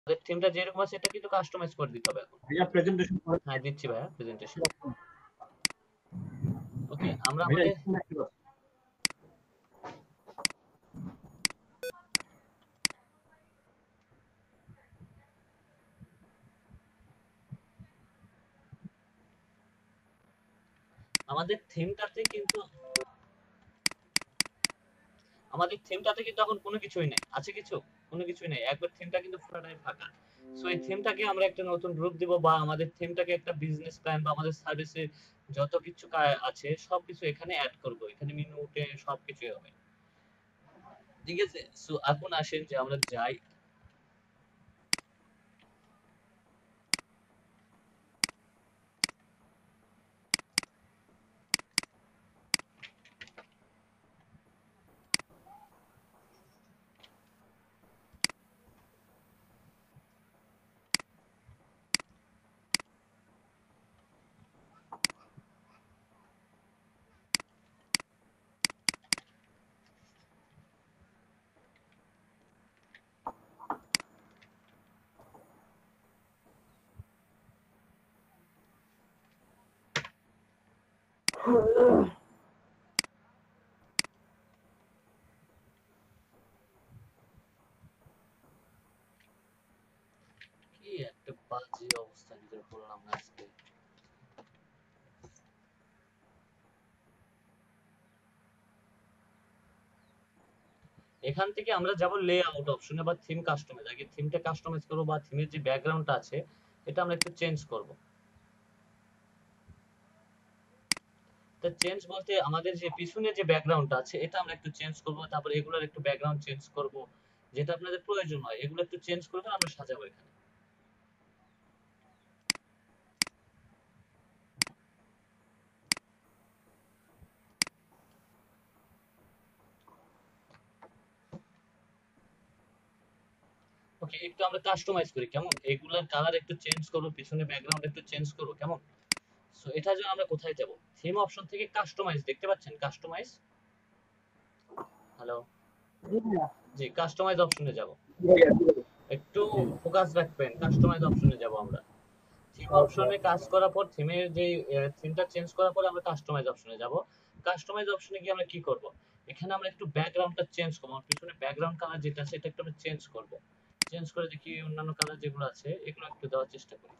আমাদের থিমটা যেরকম আছে এটা কিন্তু কাস্টমাইজ করে দিতে হবে এখন। ভাইয়া প্রেজেন্টেশন করে হ্যাঁ দিচ্ছি ভাইয়া প্রেজেন্টেশন। ওকে আমরা ভাইয়া আমাদের স্ক্রিন অ্যাক্টিভ আছে। আমাদের থিমটাতে কিন্তু আমাদের থিমটাতে কিন্তু এখন কোনো কিছুই নেই, আছে কিছু? কোনো কিছুই নেই, একবার থিমটা কিন্তু পুরোটাই ফাঁকা। সো এই থিমটাকে আমরা একটা নতুন রূপ দিব, বা আমাদের থিমটাকে একটা বিজনেস প্ল্যান বা আমাদের সার্ভিসে যত কিছু আছে সবকিছু এখানে অ্যাড করব, এখানে মেনু উঠে সবকিছুই হবে, ঠিক আছে? সো এখন আসেন যে আমরা যাই। কি একটা বাজে অবস্থার ভিতরে পড়লাম না আজকে। এখান থেকে আমরা যাব লেআউট অপশনে বা থিম কাস্টমাইজ। আগে থিমটা কাস্টমাইজ করব, বা থিমের যে ব্যাকগ্রাউন্ডটা আছে এটা আমরা একটু চেঞ্জ করব। তো চেঞ্জ বলতে আমাদের যে পিছনে যে ব্যাকগ্রাউন্ডটা আছে এটা আমরা একটু চেঞ্জ করব, তারপর এগুলোর একটু ব্যাকগ্রাউন্ড চেঞ্জ করব, যেটা আপনাদের প্রয়োজন হয় এগুলো একটু চেঞ্জ করবেন, আমরা সাজাবো এখানে। ওকে, একটু আমরা কাস্টমাইজ করি কেমন, এগুলোর কালার একটু চেঞ্জ করব, পিছনে ব্যাকগ্রাউন্ড একটু চেঞ্জ করব কেমন। সো এটার জন্য আমরা কোথায় যাব? থিম অপশন থেকে কাস্টমাইজ দেখতে পাচ্ছেন, কাস্টমাইজ। হ্যালো, জি কাস্টমাইজ অপশনে যাব, একটু ফোকাস রাখবেন, কাস্টমাইজ অপশনে যাব আমরা। থিম অপশনে কাজ করার পর থিমের যে থিমটা চেঞ্জ করার পর আমরা কাস্টমাইজ অপশনে যাব। কাস্টমাইজ অপশনে গিয়ে আমরা কি করব, এখানে আমরা একটু ব্যাকগ্রাউন্ডটা চেঞ্জ করব, আমার পিছনে ব্যাকগ্রাউন্ড কালার যেটা আছে এটা একটু আমরা চেঞ্জ করব। চেঞ্জ করে দেখি অন্যান্য কালার যেগুলো আছে এগুলো একটু দেওয়ার চেষ্টা করি।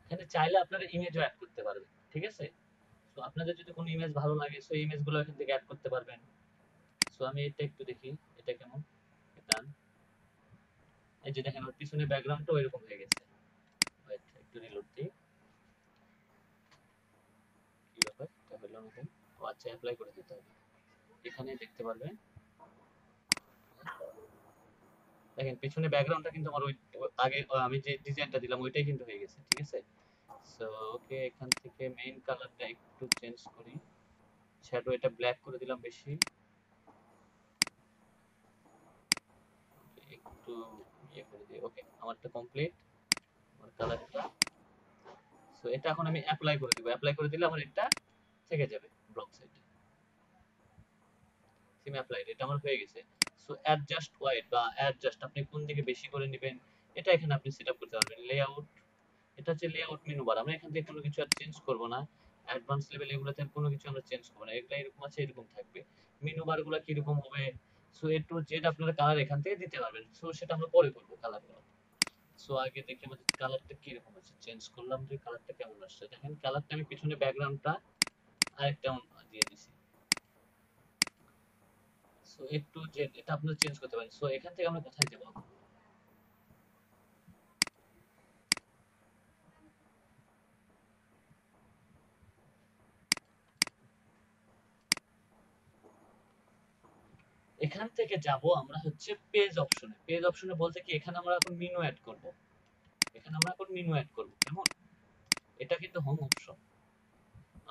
এখানে চাইলে আপনারা ইমেজও অ্যাড করতে পারবেন, ঠিক আছে? তো আপনাদের যদি কোনো ইমেজ ভালো লাগে সো ইমেজগুলো এখান থেকে অ্যাড করতে পারবেন। সো আমি এটা একটু দেখি এটা কেমন। এটা এই যে দেখেন ওর পিছনে ব্যাকগ্রাউন্ডটাও এরকম হয়ে গেছে। ওয়েট একটু রিলোড দিই। কি ব্যাপার, এটা হলো না কেন? ও আচ্ছা, অ্যাপ্লাই করে দিতে হবে। এখানে দেখতে পারবেন, দেখেন পিছনে ব্যাকগ্রাউন্ডটা কিন্তু আমার ওই আগে আমি যে ডিজাইনটা দিলাম ওইটাই কিন্তু হয়ে গেছে, ঠিক আছে? সো ওকে, এখান থেকে মেইন কালারটা একটু চেঞ্জ করি, শ্যাডো এটা ব্ল্যাক করে দিলাম বেশি, একটু ইয়ে করে দিই। ওকে, আমারটা কমপ্লিট, আমার কালারটা। সো এটা এখন আমি অ্যাপ্লাই করে দিব, অ্যাপ্লাই করে দিলে আমার এটা থেকে যাবে ব্লক সাইডে। থিম অ্যাপ্লাইড, এটা আমার হয়ে গেছে। সো অ্যাডজাস্ট ওয়াইড বা অ্যাডজাস্ট আপনি কোন দিকে বেশি করে নেবেন এটা এখানে আপনি সেটআপ করতে পারবেন। লেআউট, এটা হচ্ছে লেআউট মেনু বার, আমরা এখান থেকে কোনো কিছু আর চেঞ্জ করব না। অ্যাডভান্স লেভেল এগুলোতে আর কোনো কিছু আমরা চেঞ্জ করব না, এগুলা এরকম আছে এরকম থাকবে। মেনু বার গুলো কিরকম হবে, সো এ টু জেড আপনারা কালার এখান থেকে দিতে পারবেন। সো সেটা আমরা পরে করব কালারগুলো। সো আগে দেখি আমাদের কালারটা কিরকম আছে, চেঞ্জ করলাম যে কালারটা কেমন আসছে। দেখেন কালারটা আমি পিছনে ব্যাকগ্রাউন্ডটা আরেকটা দিয়ে দিছি। সো একটু যে এটা আপনারা চেঞ্জ করতে পারেন। সো এখান থেকে আমরা কোথায় যাব? এখান থেকে যাব আমরা হচ্ছে পেজ অপশনে। পেজ অপশনে বলতে কি এখানে আমরা এখন মেনু অ্যাড করব, এখানে আমরা এখন মেনু অ্যাড করব কেমন। এটা কিন্তু হোম অপশন,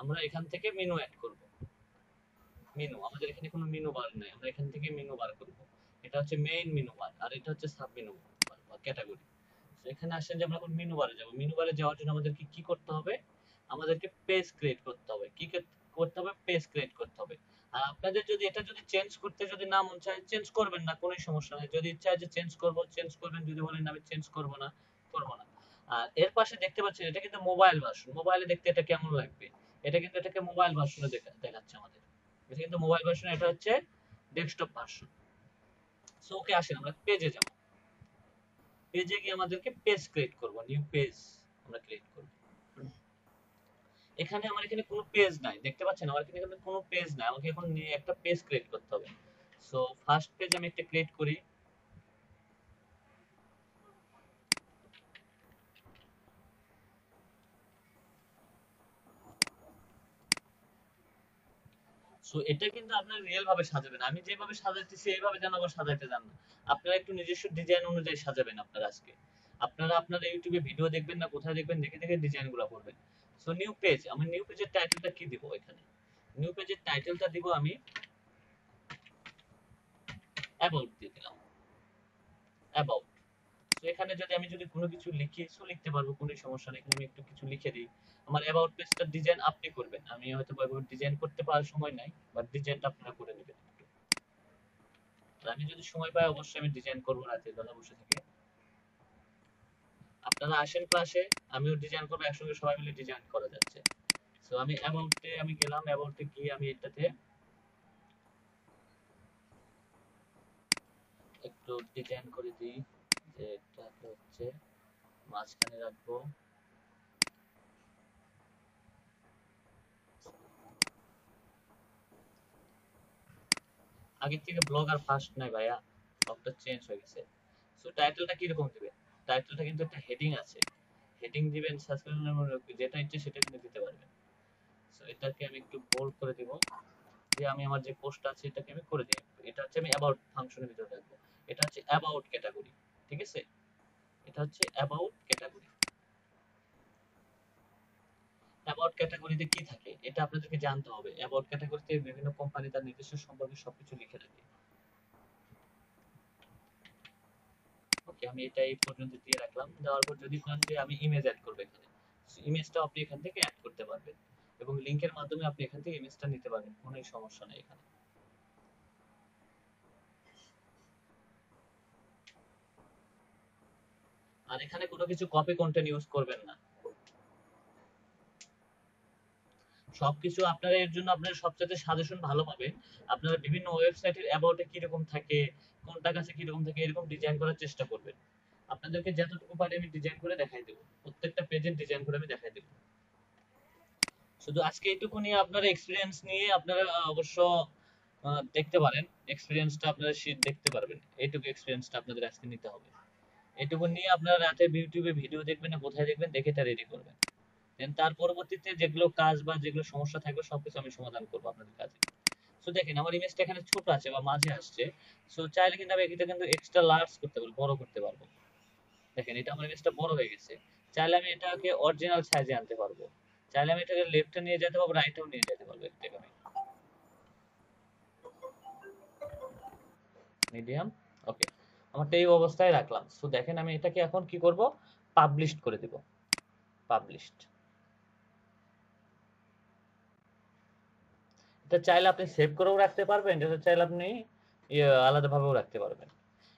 আমরা এখান থেকে মেনু অ্যাড করব। মেনু, আমাদের এখানে কোনো মেনু বার নাই, আমরা এখান থেকে মেনু বার করব। এটা হচ্ছে মেইন মেনু বার আর এটা হচ্ছে সাব মেনু বার বা ক্যাটাগরি। তো এখানে আসেন যে আমরা এখন মেনু বারে যাব। মেনু বারে যাওয়ার জন্য আমাদেরকে কি করতে হবে, আমাদেরকে পেজ ক্রিয়েট করতে হবে। কি করতে হবে? পেজ ক্রিয়েট করতে হবে। আর আপনাদের যদি এটা যদি চেঞ্জ করতে যদি না মন চায় চেঞ্জ করবেন না, কোনো সমস্যা নেই। যদি ইচ্ছা হয় যে চেঞ্জ করব চেঞ্জ করবেন, যদি বলেন আমি চেঞ্জ করব না, করব না। আর এর পাশে দেখতে পাচ্ছেন এটা কিন্তু মোবাইল ভার্সন। মোবাইলে দেখতে এটা কেমন লাগবে? এটা কিন্তু এটাকে মোবাইল ভার্সনে দেখাচ্ছে আমাদের। এটা কিন্তু মোবাইল ভার্সন, এটা হচ্ছে ডেস্কটপ ভার্সন। সো ওকে, আসেন আমরা পেজে যাব। পেজে গিয়ে আমাদেরকে পেজ ক্রিয়েট করব, নিউ পেজ আমরা ক্রিয়েট করব। এখানে আমার এখানে কোনো পেজ নাই, দেখতে পাচ্ছেন আমার এখানে কোনো পেজ নাই। আমাকে এখন নিয়ে একটা পেজ ক্রিয়েট করতে হবে। সো ফার্স্ট পেজ আমি একটা ক্রিয়েট করি। সো এটা কিন্তু আপনার রিয়েল ভাবে সাজাবেন। আমি যেভাবে সাজাইতেছি এইভাবে যেন আবার সাজাইতে যান না। আপনারা একটু নিজস্ব ডিজাইন অনুযায়ী সাজাবেন আপনারা আজকে। আপনারা আপনাদের ইউটিউবে ভিডিও দেখবেন না, কোথায় দেখবেন, দেখে দেখে ডিজাইনগুলো করবেন। সো নিউ পেজ, আমি নিউ পেজের টাইটেলটা কি দিব এখানে? নিউ পেজের টাইটেলটা দিব আমি অ্যাবাউট দিয়ে দিলাম, অ্যাবাউট। তো এখানে যদি আমি যদি কোনো কিছু লিখি, সো লিখতে পারবো, কোনো সমস্যা নেই। এখানে আমি একটু কিছু লিখে দিই। আমার অ্যাবাউট পেজটার ডিজাইন আপনি করবেন, আমি হয়তো ডিজাইন করতে পারার সময় নাই, বাট ডিজাইনটা আপনারা করে নেবেন একটু। আর আমি যদি সময় পাই অবশ্যই আমি ডিজাইন করবো রাতের বেলা বসে থেকে। আপনারা আসেন ক্লাসে, আমিও ডিজাইন করবো, একসঙ্গে সবাই মিলে ডিজাইন করা যাচ্ছে। সো আমি অ্যাবাউটে আমি গেলাম, অ্যাবাউটে গিয়ে আমি এটাতে একটু ডিজাইন করে দিই, যে এটা হচ্ছে মাঝখানে রাখবো। আগের থেকে ব্লগ আর ফাস্ট নাই ভাইয়া, ব্লগটা চেঞ্জ হয়ে গেছে। সো টাইটেলটা কিরকম দিবেন? টাইটেলটা কিন্তু একটা হেডিং আছে, হেডিং দিবেন, সাসপেন্স যেটা ইচ্ছে সেটা কিন্তু দিতে পারবেন। সো এটাকে আমি একটু বোল্ড করে দিব, যে আমি আমার যে পোস্টটা আছে এটাকে আমি করে দিই। এটা হচ্ছে আমি অ্যাবাউট ফাংশনের ভিতরে রাখবো। এটা হচ্ছে অ্যাবাউট ক্যাটাগরি, ঠিক আছে? এটা হচ্ছে অ্যাবাউট ক্যাটাগরি। অ্যাবাউট ক্যাটাগরিতে কি থাকে এটা আপনাদেরকে জানতে হবে। অ্যাবাউট ক্যাটাগরিতে বিভিন্ন কোম্পানি তার নিজস্ব সম্পর্কে সবকিছু লিখে রাখে। ওকে, আমি এটা এই পর্যন্ত দিয়ে রাখলাম। দেওয়ার পর যদি চান যে আমি ইমেজ অ্যাড করব এখানে, ইমেজটা আপনি এখান থেকে অ্যাড করতে পারবেন, এবং লিংকের মাধ্যমে আপনি এখান থেকে ইমেজটা নিতে পারবেন, কোনো সমস্যা নেই এখানে। আর এখানে কোনো কিছু কপি কন্টেন্ট ইউজ করবেন না। সবকিছু আপনারা এর জন্য আপনারা সবচেয়ে সাজেশন ভালো পাবেন। আপনারা বিভিন্ন ওয়েবসাইটের অ্যাবাউটে কিরকম থাকে, কোনটা কাছে কিরকম থাকে, এরকম ডিজাইন করার চেষ্টা করবেন। আপনাদেরকে যতটুকু পারি আমি ডিজাইন করে দেখাই দেবো, প্রত্যেকটা পেজের ডিজাইন করে আমি দেখাই দেবো। শুধু আজকে এইটুকু নিয়ে আপনারা এক্সপিরিয়েন্স নিয়ে আপনারা অবশ্য দেখতে পারেন, এক্সপিরিয়েন্সটা আপনারা শীট দেখতে পারবেন। এইটুকু এক্সপিরিয়েন্সটা আপনাদের আজকে নিতে হবে। এইটুকু নিয়ে আপনারা রাতে ইউটিউবে ভিডিও দেখবেন না, কোথায় দেখবেন, দেখে এটা রেডি করবেন। দেন তার পরবর্তীতে যেগুলো কাজ বা যেগুলো সমস্যা থাকবে সবকিছু আমি সমাধান করবো আপনাদের কাজে। সো দেখেন আমার ইমেজটা এখানে ছোট আছে বা মাঝে আসছে। সো চাইলে কিন্তু আমি এটা কিন্তু এক্সট্রা লার্জ করতে পারবো, বড় করতে পারবো। দেখেন এটা আমার ইমেজটা বড় হয়ে গেছে। চাইলে আমি এটাকে অরিজিনাল সাইজে আনতে পারবো। চাইলে আমি এটাকে লেফটে নিয়ে যেতে পারবো, রাইটেও নিয়ে যেতে পারবো। এটাকে আমি মিডিয়াম, ওকে, আমারটা এই অবস্থায় রাখলাম। সো দেখেন আমি এটাকে এখন কি করব? পাবলিশ করে দিব, পাবলিশড। এটা চাইলে আপনি সেভ করেও রাখতে পারবেন, এটা চাইলে আপনি আলাদাভাবেও রাখতে পারবেন।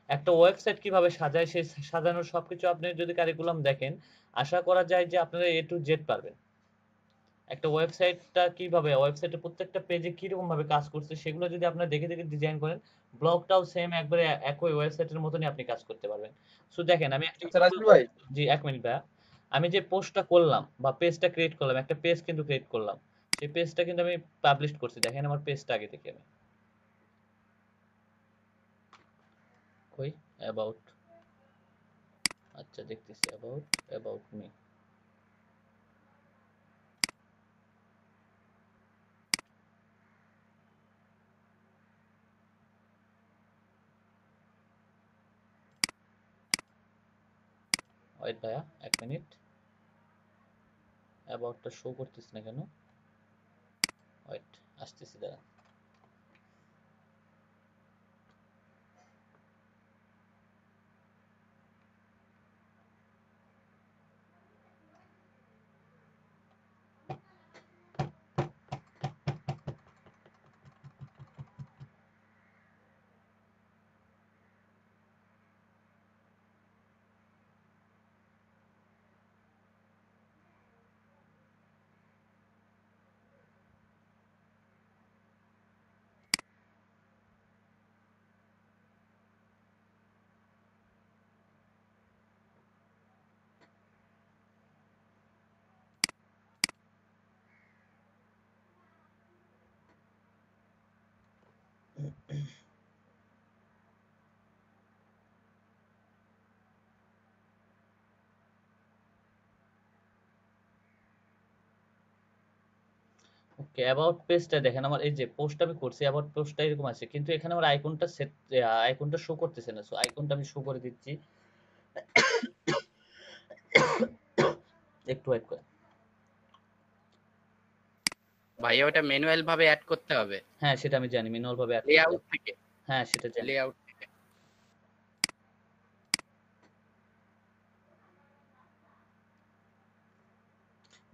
একটা ওয়েবসাইট কিভাবে সাজায় সেই সাজানোর সবকিছু আপনি যদি কারিকুলাম দেখেন, আশা করা যায় যে আপনারা এ টু জেড পারবেন। একটা ওয়েবসাইটটা কিভাবে, ওয়েবসাইটের প্রত্যেকটা পেজে কিরকম ভাবে কাজ করছে সেগুলো যদি আপনারা দেখে দেখে ডিজাইন করেন, ব্লগটাও সেম একবারে একই ওয়েবসাইটের মতনই আপনি কাজ করতে পারবেন। সো দেখেন আমি একটা আচ্ছা রাসেল ভাই, জি এক মিনিট ভাইয়া। আমি যে পোস্টটা করলাম বা পেজটা ক্রিয়েট করলাম, একটা পেজ কিন্তু ক্রিয়েট করলাম, সেই পেজটা কিন্তু আমি পাবলিশ করছি। দেখেন আমার পেজটা আগে থেকে আমি কই, অ্যাবাউট, আচ্ছা দেখতেছি, অ্যাবাউট, অ্যাবাউট মি। ওয়েট ভাইয়া এক মিনিট, অ্যাবাউটটা শো করতেছে না কেন? ওয়েট, আসতেছি দাঁড়া। ওকে, অ্যাবাউট পেজটা দেখেন, আমার এই যে পোস্ট আমি করছি অ্যাবাউট পোস্টটা এরকম আছে, কিন্তু এখানে আমার আইকনটা সেট, আইকনটা শো করতেছে না। সো আইকনটা আমি শো করে দিচ্ছি, একটু ওয়েট করে। ভাইয়া ওটা ম্যানুয়াল ভাবে অ্যাড করতে হবে হ্যাঁ, সেটা আমি জানি, ম্যানুয়াল ভাবে অ্যাড করতে লেআউট হবে। থেকে। হ্যাঁ, সেটা জানি। লেআউট থেকে।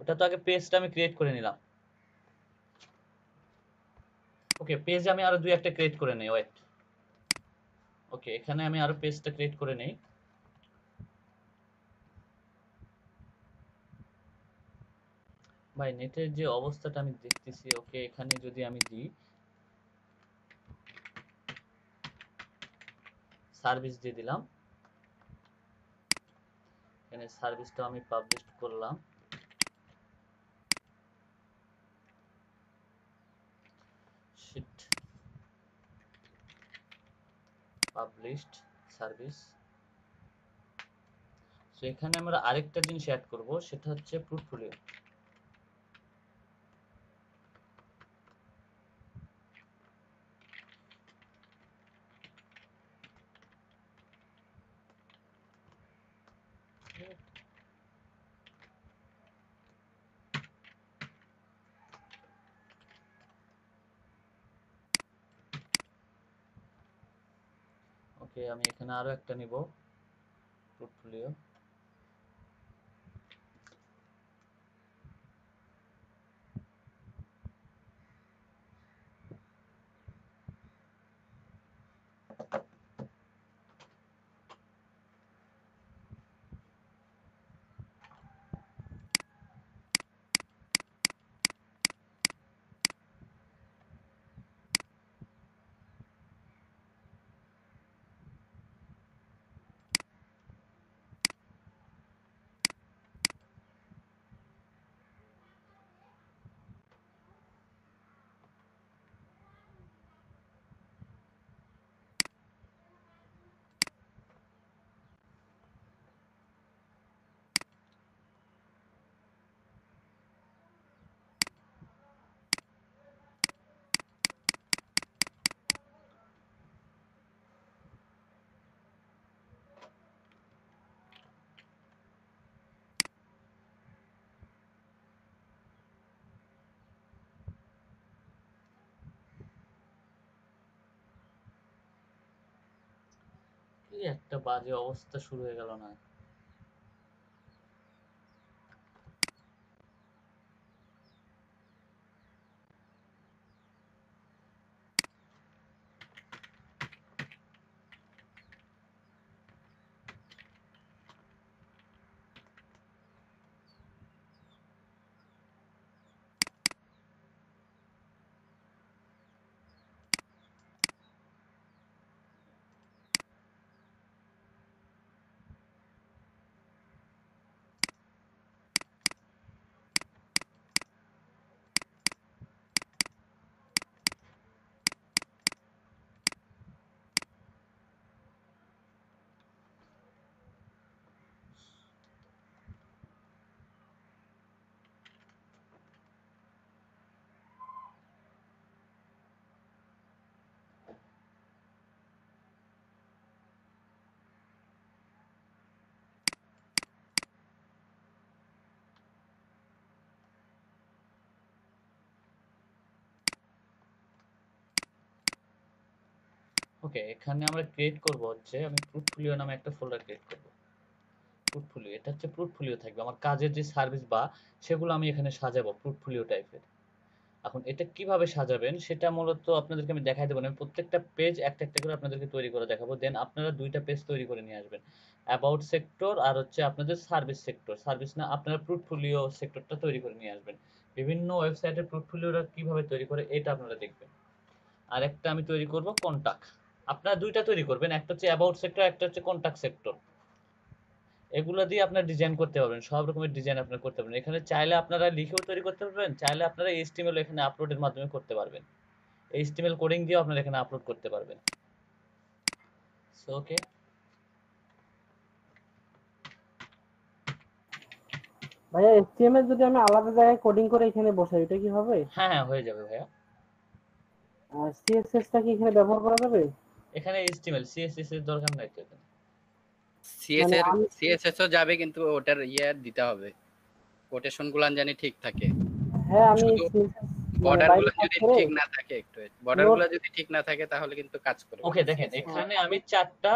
ওটা তো আগে পেজটা আমি ক্রিয়েট করে নিলাম। ওকে, পেজ আমি আরো দুই একটা ক্রিয়েট করে নেই, ওয়েট। ওকে, এখানে আমি আরো পেজটা ক্রিয়েট করে নেই। ভাই নেটের যে অবস্থাটা আমি দেখতেছি। ওকে, এখানে যদি আমি দিই সার্ভিস দিয়ে দিলাম, এখানে সার্ভিসটা আমি পাবলিশ করলাম। Sheet, published service. সো এখানে আমরা আরেকটা জিনিস অ্যাড করব, সেটা হচ্ছে পোর্টফোলিও। ওকে, আমি এখানে আরো একটা নিব, পোর্টফোলিও। কি একটা বাজে অবস্থা শুরু হয়ে গেল না? ওকে, এখানে আমরা ক্রিয়েট করব হচ্ছে, আমি পোর্টফোলিও নামে একটা ফোল্ডার ক্রিয়েট করব। পোর্টফোলিও, এটা হচ্ছে পোর্টফোলিও থাকবে আমার কাজের যে সার্ভিস বা সেগুলো আমি এখানে সাজাবো পোর্টফোলিও টাইপের। এখন এটা কিভাবে সাজাবেন সেটা মূলত আপনাদেরকে আমি দেখাই দেবো না। আমি প্রত্যেকটা পেজ একটা একটা করে আপনাদেরকে তৈরি করে দেখাবো, দেন আপনারা দুইটা পেজ তৈরি করে নিয়ে আসবেন। অ্যাবাউট সেক্টর আর হচ্ছে আপনাদের সার্ভিস সেক্টর, সার্ভিস না, আপনারা পোর্টফোলিও সেক্টরটা তৈরি করে নিয়ে আসবেন। বিভিন্ন ওয়েবসাইটের পোর্টফোলিওরা কিভাবে তৈরি করে এটা আপনারা দেখবেন। আর একটা আমি তৈরি করব কন্টাক্ট। আপনারা দুইটা তৈরি করবেন, একটা হচ্ছে অ্যাবাউট সেক্টর, একটা হচ্ছে কন্টাক্ট সেক্টর। এগুলো দিয়ে আপনারা ডিজাইন করতে পারবেন, সব রকমের ডিজাইন আপনারা করতে পারবেন। এখানে চাইলে আপনারা লিখেও তৈরি করতে পারবেন, চাইলে আপনারা এইচটিএমএল এখানে আপলোডের মাধ্যমে করতে পারবেন। এইচটিএমএল কোডিং দিয়ে আপনারা এখানে আপলোড করতে পারবেন। সো ওকে, ভাইয়া এইচটিএমএল যদি আমি আলাদা জায়গায় কোডিং করে এখানে বসাই এটা কি হবে? হ্যাঁ হ্যাঁ হয়ে যাবে ভাইয়া। আর সিএসএস টা কি এখানে ব্যবহার করা যাবে? এখানে এইচটিএমএল সিএসএস এর দরকার নাই তো এখানে। মানে আমি সিএসএস ও যাবে, কিন্তু ওটার দিতে হবে, কোটেশন গুলান জানি ঠিক থাকে। হ্যাঁ আমি শুধু সিএসএস মানে বর্ডার বাইরে গুলো কাজ যদি করে ঠিক না থাকে, বর্ডার নোট গুলো যদি ঠিক না থাকে তাহলে কিন্তু কাজ করবে ওকে না দেখেন সিএসএস। এখানে আমি 4টা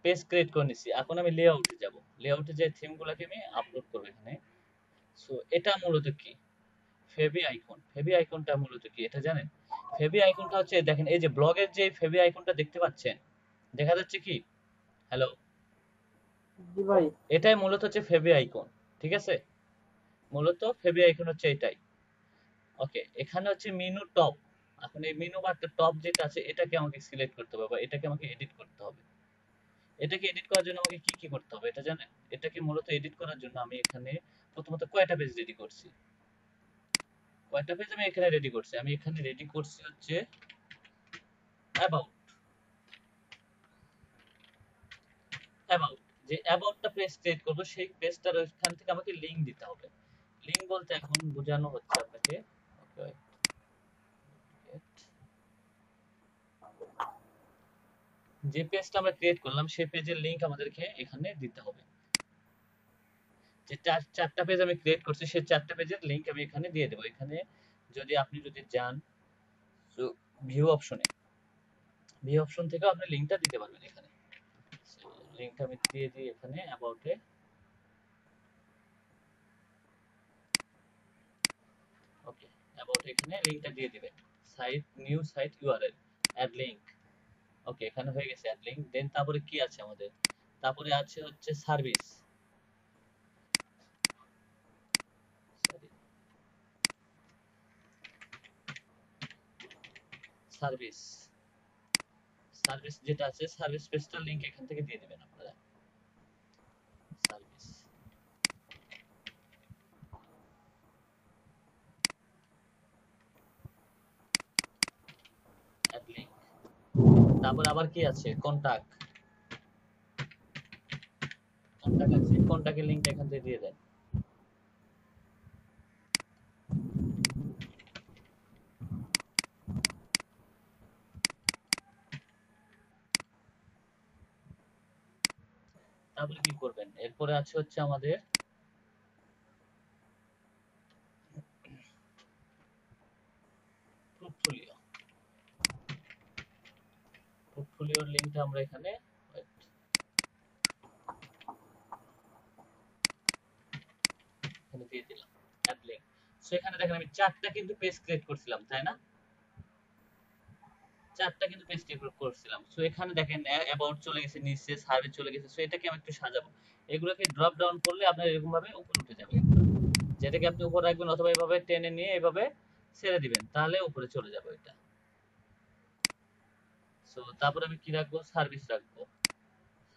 পেজ ক্রিয়েট করে নিছি। এখন আমি লেআউটে যাব। লেআউটে যে থিম গুলাকে আমি আপলোড করব এখানে। সো এটা মূলত কি? ফেবি আইকন। ফেবি আইকনটা মূলত কি এটা জানেন? ফেবি আইকনটা হচ্ছে দেখেন এই যে ব্লগের যে ফেবি আইকনটা দেখতে পাচ্ছেন, দেখা যাচ্ছে কি? হ্যালো, জি ভাই। এটাই মূলত হচ্ছে ফেবি আইকন। ঠিক আছে? মূলত ফেবি আইকন হচ্ছে এটাই। ওকে, এখানে হচ্ছে মেনু টপ। এখন এই মেনু বারটা টপ যেটা আছে এটাকে আমাকে সিলেক্ট করতে হবে বা এটাকে আমাকে এডিট করতে হবে। এটাকে এডিট করার জন্য আমাকে কি কি করতে হবে এটা জানেন? এটাকে মূলত এডিট করার জন্য আমি এখানে প্রথমত কয়টা পেজ রেডি করছি? কয়টা পেজ আমি এখানে রেডি করছি? আমি এখানে রেডি করছি হচ্ছে অ্যাবাউট। অ্যাবাউট যে অ্যাবাউটটা পেজ ক্রিয়েট করব সেই পেজটার ওইখান থেকে আমাকে লিংক দিতে হবে। লিংক বলতে এখন বোঝানো হচ্ছে আপনাকে। ওকে, যে পেজটা আমরা ক্রিয়েট করলাম সেই পেজের লিংক আমাদেরকে এখানে দিতে হবে। যে চারটা পেজ আমি ক্রিয়েট করছি সেই চারটা পেজের লিংক আমি এখানে দিয়ে দেবো। এখানে যদি আপনি যদি যান তো ভিউ অপশনে, ভিউ অপশন থেকে আপনি লিংকটা দিতে পারবেন এখানে। লিংকটা আমি দিয়ে দিই এখানে অ্যাবাউটে। ওকে, অ্যাবাউট এখানে লিংকটা দিয়ে দিবেন। Site new site URL add link. Okay, এখানে হয়ে গেছে অ্যাড লিংক। দেন তারপরে কি আছে আমাদের? তারপরে আছে হচ্ছে সার্ভিস। Sorry, service. সার্ভিস যেটা আছে সার্ভিস পেজটার লিংক এখান থেকে দিয়ে দিবেন আপনারা। Service add link. তারপর আবার কি আছে? কন্টাক্ট। কন্টাক্ট আছে, কন্টাক্টের লিংকটা এখান থেকে দিয়ে দেন। তারপরে কি করবেন? এরপরে আছে হচ্ছে আমাদের পোর্টফোলিও। পোর্টফোলিওর লিংকটা আমরা এখানে এখানে দিয়ে দিলাম অ্যাড লিংক। সো এখানে দেখেন আমি চারটা কিন্তু পেজ ক্রিয়েট করছিলাম, তাই না? চারটা কিন্তু পেজ ক্রিয়েট করছিলাম। সো এখানে দেখেন অ্যাবাউট চলে গেছে নিচে, সার্ভিস চলে গেছে। সো এটাকে আমি একটু সাজাবো। এগুলোকে ড্রপ ডাউন করলে আপনার এরকম ভাবে উপরে উঠে যাবে। যেটাকে আপনি উপরে রাখবেন অথবা এইভাবে টেনে নিয়ে এইভাবে ছেড়ে দিবেন, তাহলে উপরে চলে যাবে এটা। সো তারপর আমি কি রাখবো? সার্ভিস রাখবো।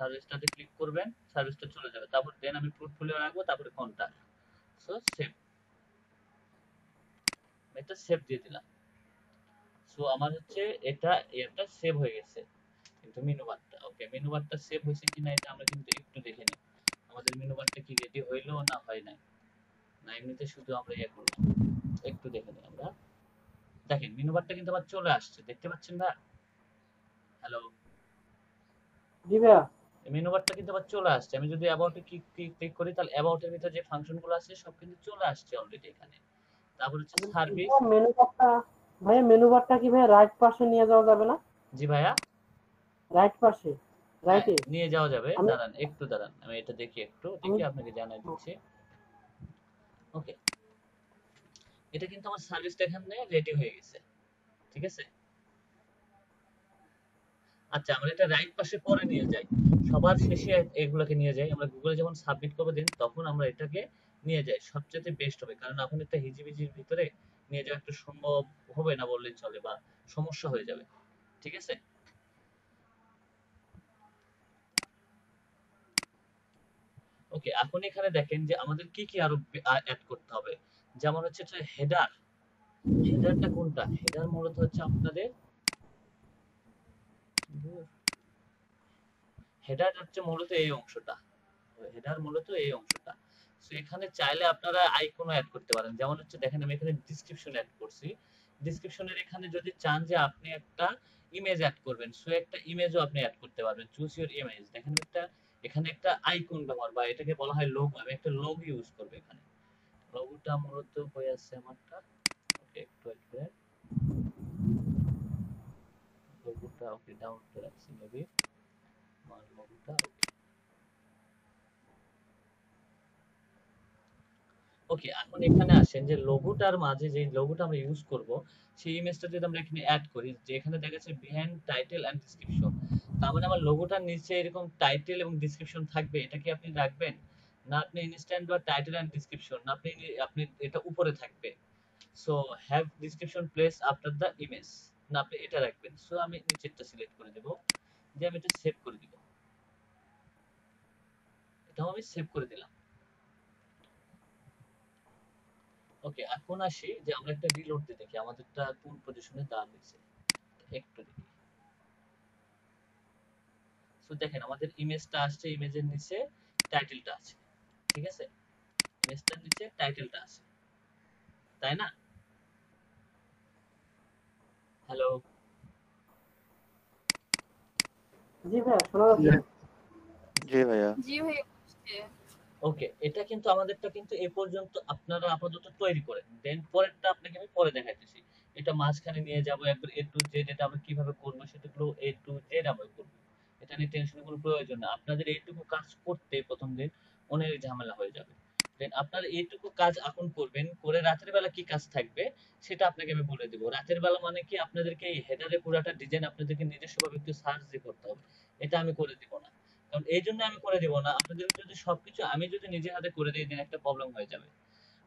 সার্ভিসটাতে ক্লিক করবেন, সার্ভিসটা চলে যাবে। তারপর দেন আমি পোর্টফোলিও রাখবো, তারপরে কন্টাক্ট। সো সেভ, এটা সেভ দিয়ে দিলাম। সো আমার হচ্ছে এটা এটা সেভ হয়ে গেছে। কিন্তু মেনু বারটা, ওকে, মেনু বারটা সেভ হয়েছে কিনা এটা আমরা কিন্তু একটু দেখে নিই। আমাদের মেনু বারটা কি রেডি হইলো না হয় নাই, না এমনিতে শুধু আমরা ইয়ে করলাম, একটু দেখে নিই আমরা। দেখেন মেনু বারটা কিন্তু আবার চলে আসছে, দেখতে পাচ্ছেন না? হ্যালো, জি ভাইয়া। মেনু বারটা কিন্তু আবার চলে আসছে। আমি যদি অ্যাবাউটে ক্লিক করি তাহলে অ্যাবাউটের ভিতরে যে ফাংশনগুলো আছে সব কিন্তু চলে আসছে অলরেডি এখানে। তারপর হচ্ছে সার্ভিস। মেনু বারটা ভাইয়া, মেনু বারটা কি ভাইয়া রাইট পাশে নিয়ে যাওয়া যাবে না? জি ভাইয়া, রাইট পাশে, হ্যাঁ রাইটে। নিয়ে যাওয়া যাবে। আমি দাঁড়ান একটু দাঁড়ান, আমি এটা দেখি, একটু আমি দেখি আপনাকে জানাই দিচ্ছি। ওকে, এটা কিন্তু আমার সার্ভিসটা এখানে রেডি হয়ে গেছে। ঠিক আছে? আচ্ছা, আমরা এটা রাইট পাশে পরে নিয়ে যাই। সবার শেষে এগুলোকে নিয়ে যাই। আমরা গুগলে যখন সাবমিট করবো দেন তখন আমরা এটাকে নিয়ে যাই, সবচেয়ে বেস্ট হবে। কারণ এখন একটা হিজিবিজির ভিতরে নিয়ে যাওয়া একটু সম্ভব হবে না বললেই চলে, বা সমস্যা হয়ে যাবে। ঠিক আছে? ওকে, এখন এখানে দেখেন যে আমাদের কি কি আরো অ্যাড করতে হবে। যেমন হচ্ছে হেডার, হেডারটা কোনটা? হেডার মূলত হচ্ছে আপনাদের হেডার হচ্ছে মূলত এই অংশটা। হেডার মূলত এই অংশটা। সো এখানে চাইলে আপনারা আইকনও অ্যাড করতে পারেন। যেমন হচ্ছে দেখেন আমি এখানে ডেসক্রিপশন অ্যাড করছি। ডেসক্রিপশনের এখানে যদি চান যে আপনি একটা ইমেজ অ্যাড করবেন, সো একটা ইমেজও আপনি অ্যাড করতে পারবেন। Choose your image. দেখেন একটা এখানে একটা আইকন ব্যবহার বা এটাকে বলা হয় লোগো। আমি একটা লোগো ইউজ করব এখানে। লোগোটা মূলত হয়ে আছে আমারটা। ওকে একটু ওয়েট করেন। লোগোটা ওকে ডাউন করে রাখছি মেবি। আমার লোগোটা ওকে। ওকে এখন এখানে আসেন যে লোগোটার মাঝে যে লোগোটা আমরা ইউজ করব সেই ইমেজটা যদি আমরা এখানে অ্যাড করি যে এখানে দেখা যাচ্ছে বিহাইন্ড টাইটেল এন্ড ডেসক্রিপশন, তার মানে আমার লোগোটার নিচে এরকম টাইটেল এবং ডেসক্রিপশন থাকবে, এটা কি আপনি রাখবেন? না আপনি ইনস্ট্যান্ট বা টাইটেল এন্ড ডেসক্রিপশন না আপনি আপনি এটা উপরে থাকবে, so have description place after the image, না আপনি এটা রাখবেন? সো আমি নিচেরটা সিলেক্ট করে দেব, যে আমি এটা সেভ করে দিব, এটাও আমি সেভ করে দিলাম। ওকে এখন আসি যে আমরা একটা রিলোড দিয়ে দেখি আমাদেরটা কোন পজিশনে দাঁড়িয়েছে একটু দেখি। সো দেখেন আমাদের ইমেজটা আসছে, ইমেজের নিচে টাইটেলটা আছে, ঠিক আছে? ইমেজটার নিচে টাইটেলটা আছে, তাই না? হ্যালো, জি ভাইয়া শোনা যাচ্ছে। জি ভাইয়া। জি ভাই বুঝছে। ওকে এটা কিন্তু আমাদেরটা কিন্তু এ পর্যন্ত আপনারা আপাতত তৈরি করেন, দেন পরেরটা আপনাকে আমি পরে দেখাইতেছি। এটা মাঝখানে নিয়ে যাব একবার এ টু জেড, এটা আমরা কিভাবে করব সেটাগুলো এ টু জেড আমরা করব, এটা নিয়ে টেনশনের কোনো প্রয়োজন না। আপনাদের এইটুকু কাজ করতে প্রথম দিন অনেক ঝামেলা হয়ে যাবে, দেন আপনারা এইটুকু কাজ এখন করবেন, করে রাতের বেলা কি কাজ থাকবে সেটা আপনাকে আমি বলে দেবো। রাতের বেলা মানে কি আপনাদেরকে এই হেডারে পুরাটা ডিজাইন আপনাদেরকে নিজস্বভাবে একটু সার্চ দিয়ে করতে হবে, এটা আমি করে দিব না। কারণ এই জন্য আমি করে দিব না, আপনাদের যদি সবকিছু আমি যদি নিজে হাতে করে দিই দেন একটা প্রবলেম হয়ে যাবে।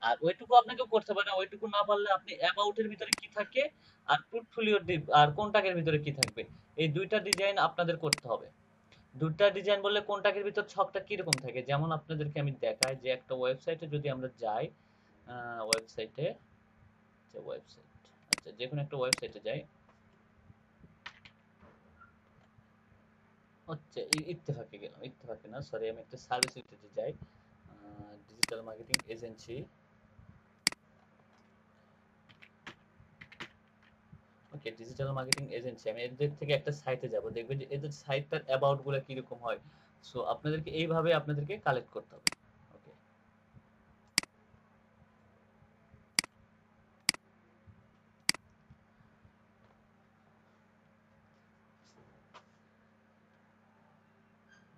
আর ওইটুকু আপনাকে করতে পারে না, ওইটুকু না পারলে আপনি অ্যাবাউট এর ভিতরে কি থাকে আর পোর্টফোলিওর আর কন্টাক্টের ভিতরে কি থাকবে এই দুইটা ডিজাইন আপনাদের করতে হবে। দুইটা ডিজাইন বললে কন্টাক্টের ভিতর ছকটা কিরকম থাকে, যেমন আপনাদেরকে আমি দেখাই যে একটা ওয়েবসাইটে যদি আমরা যাই, ওয়েবসাইটে ওয়েবসাইট আচ্ছা যে কোনো একটা ওয়েবসাইটে যাই, হচ্ছে ইত্তেফাকে গেলাম, ইত্তেফাকে না সরি আমি একটা সার্ভিস উইটে যাই, ডিজিটাল মার্কেটিং এজেন্সি। ওকে ডিজিটাল মার্কেটিং এজেন্সি, আমি এদের থেকে একটা সাইটে যাব, দেখবেন যে এদের সাইটটার অ্যাবাউট গুলো কিরকম হয়। সো আপনাদেরকে এইভাবে আপনাদেরকে কালেক্ট করতে হবে।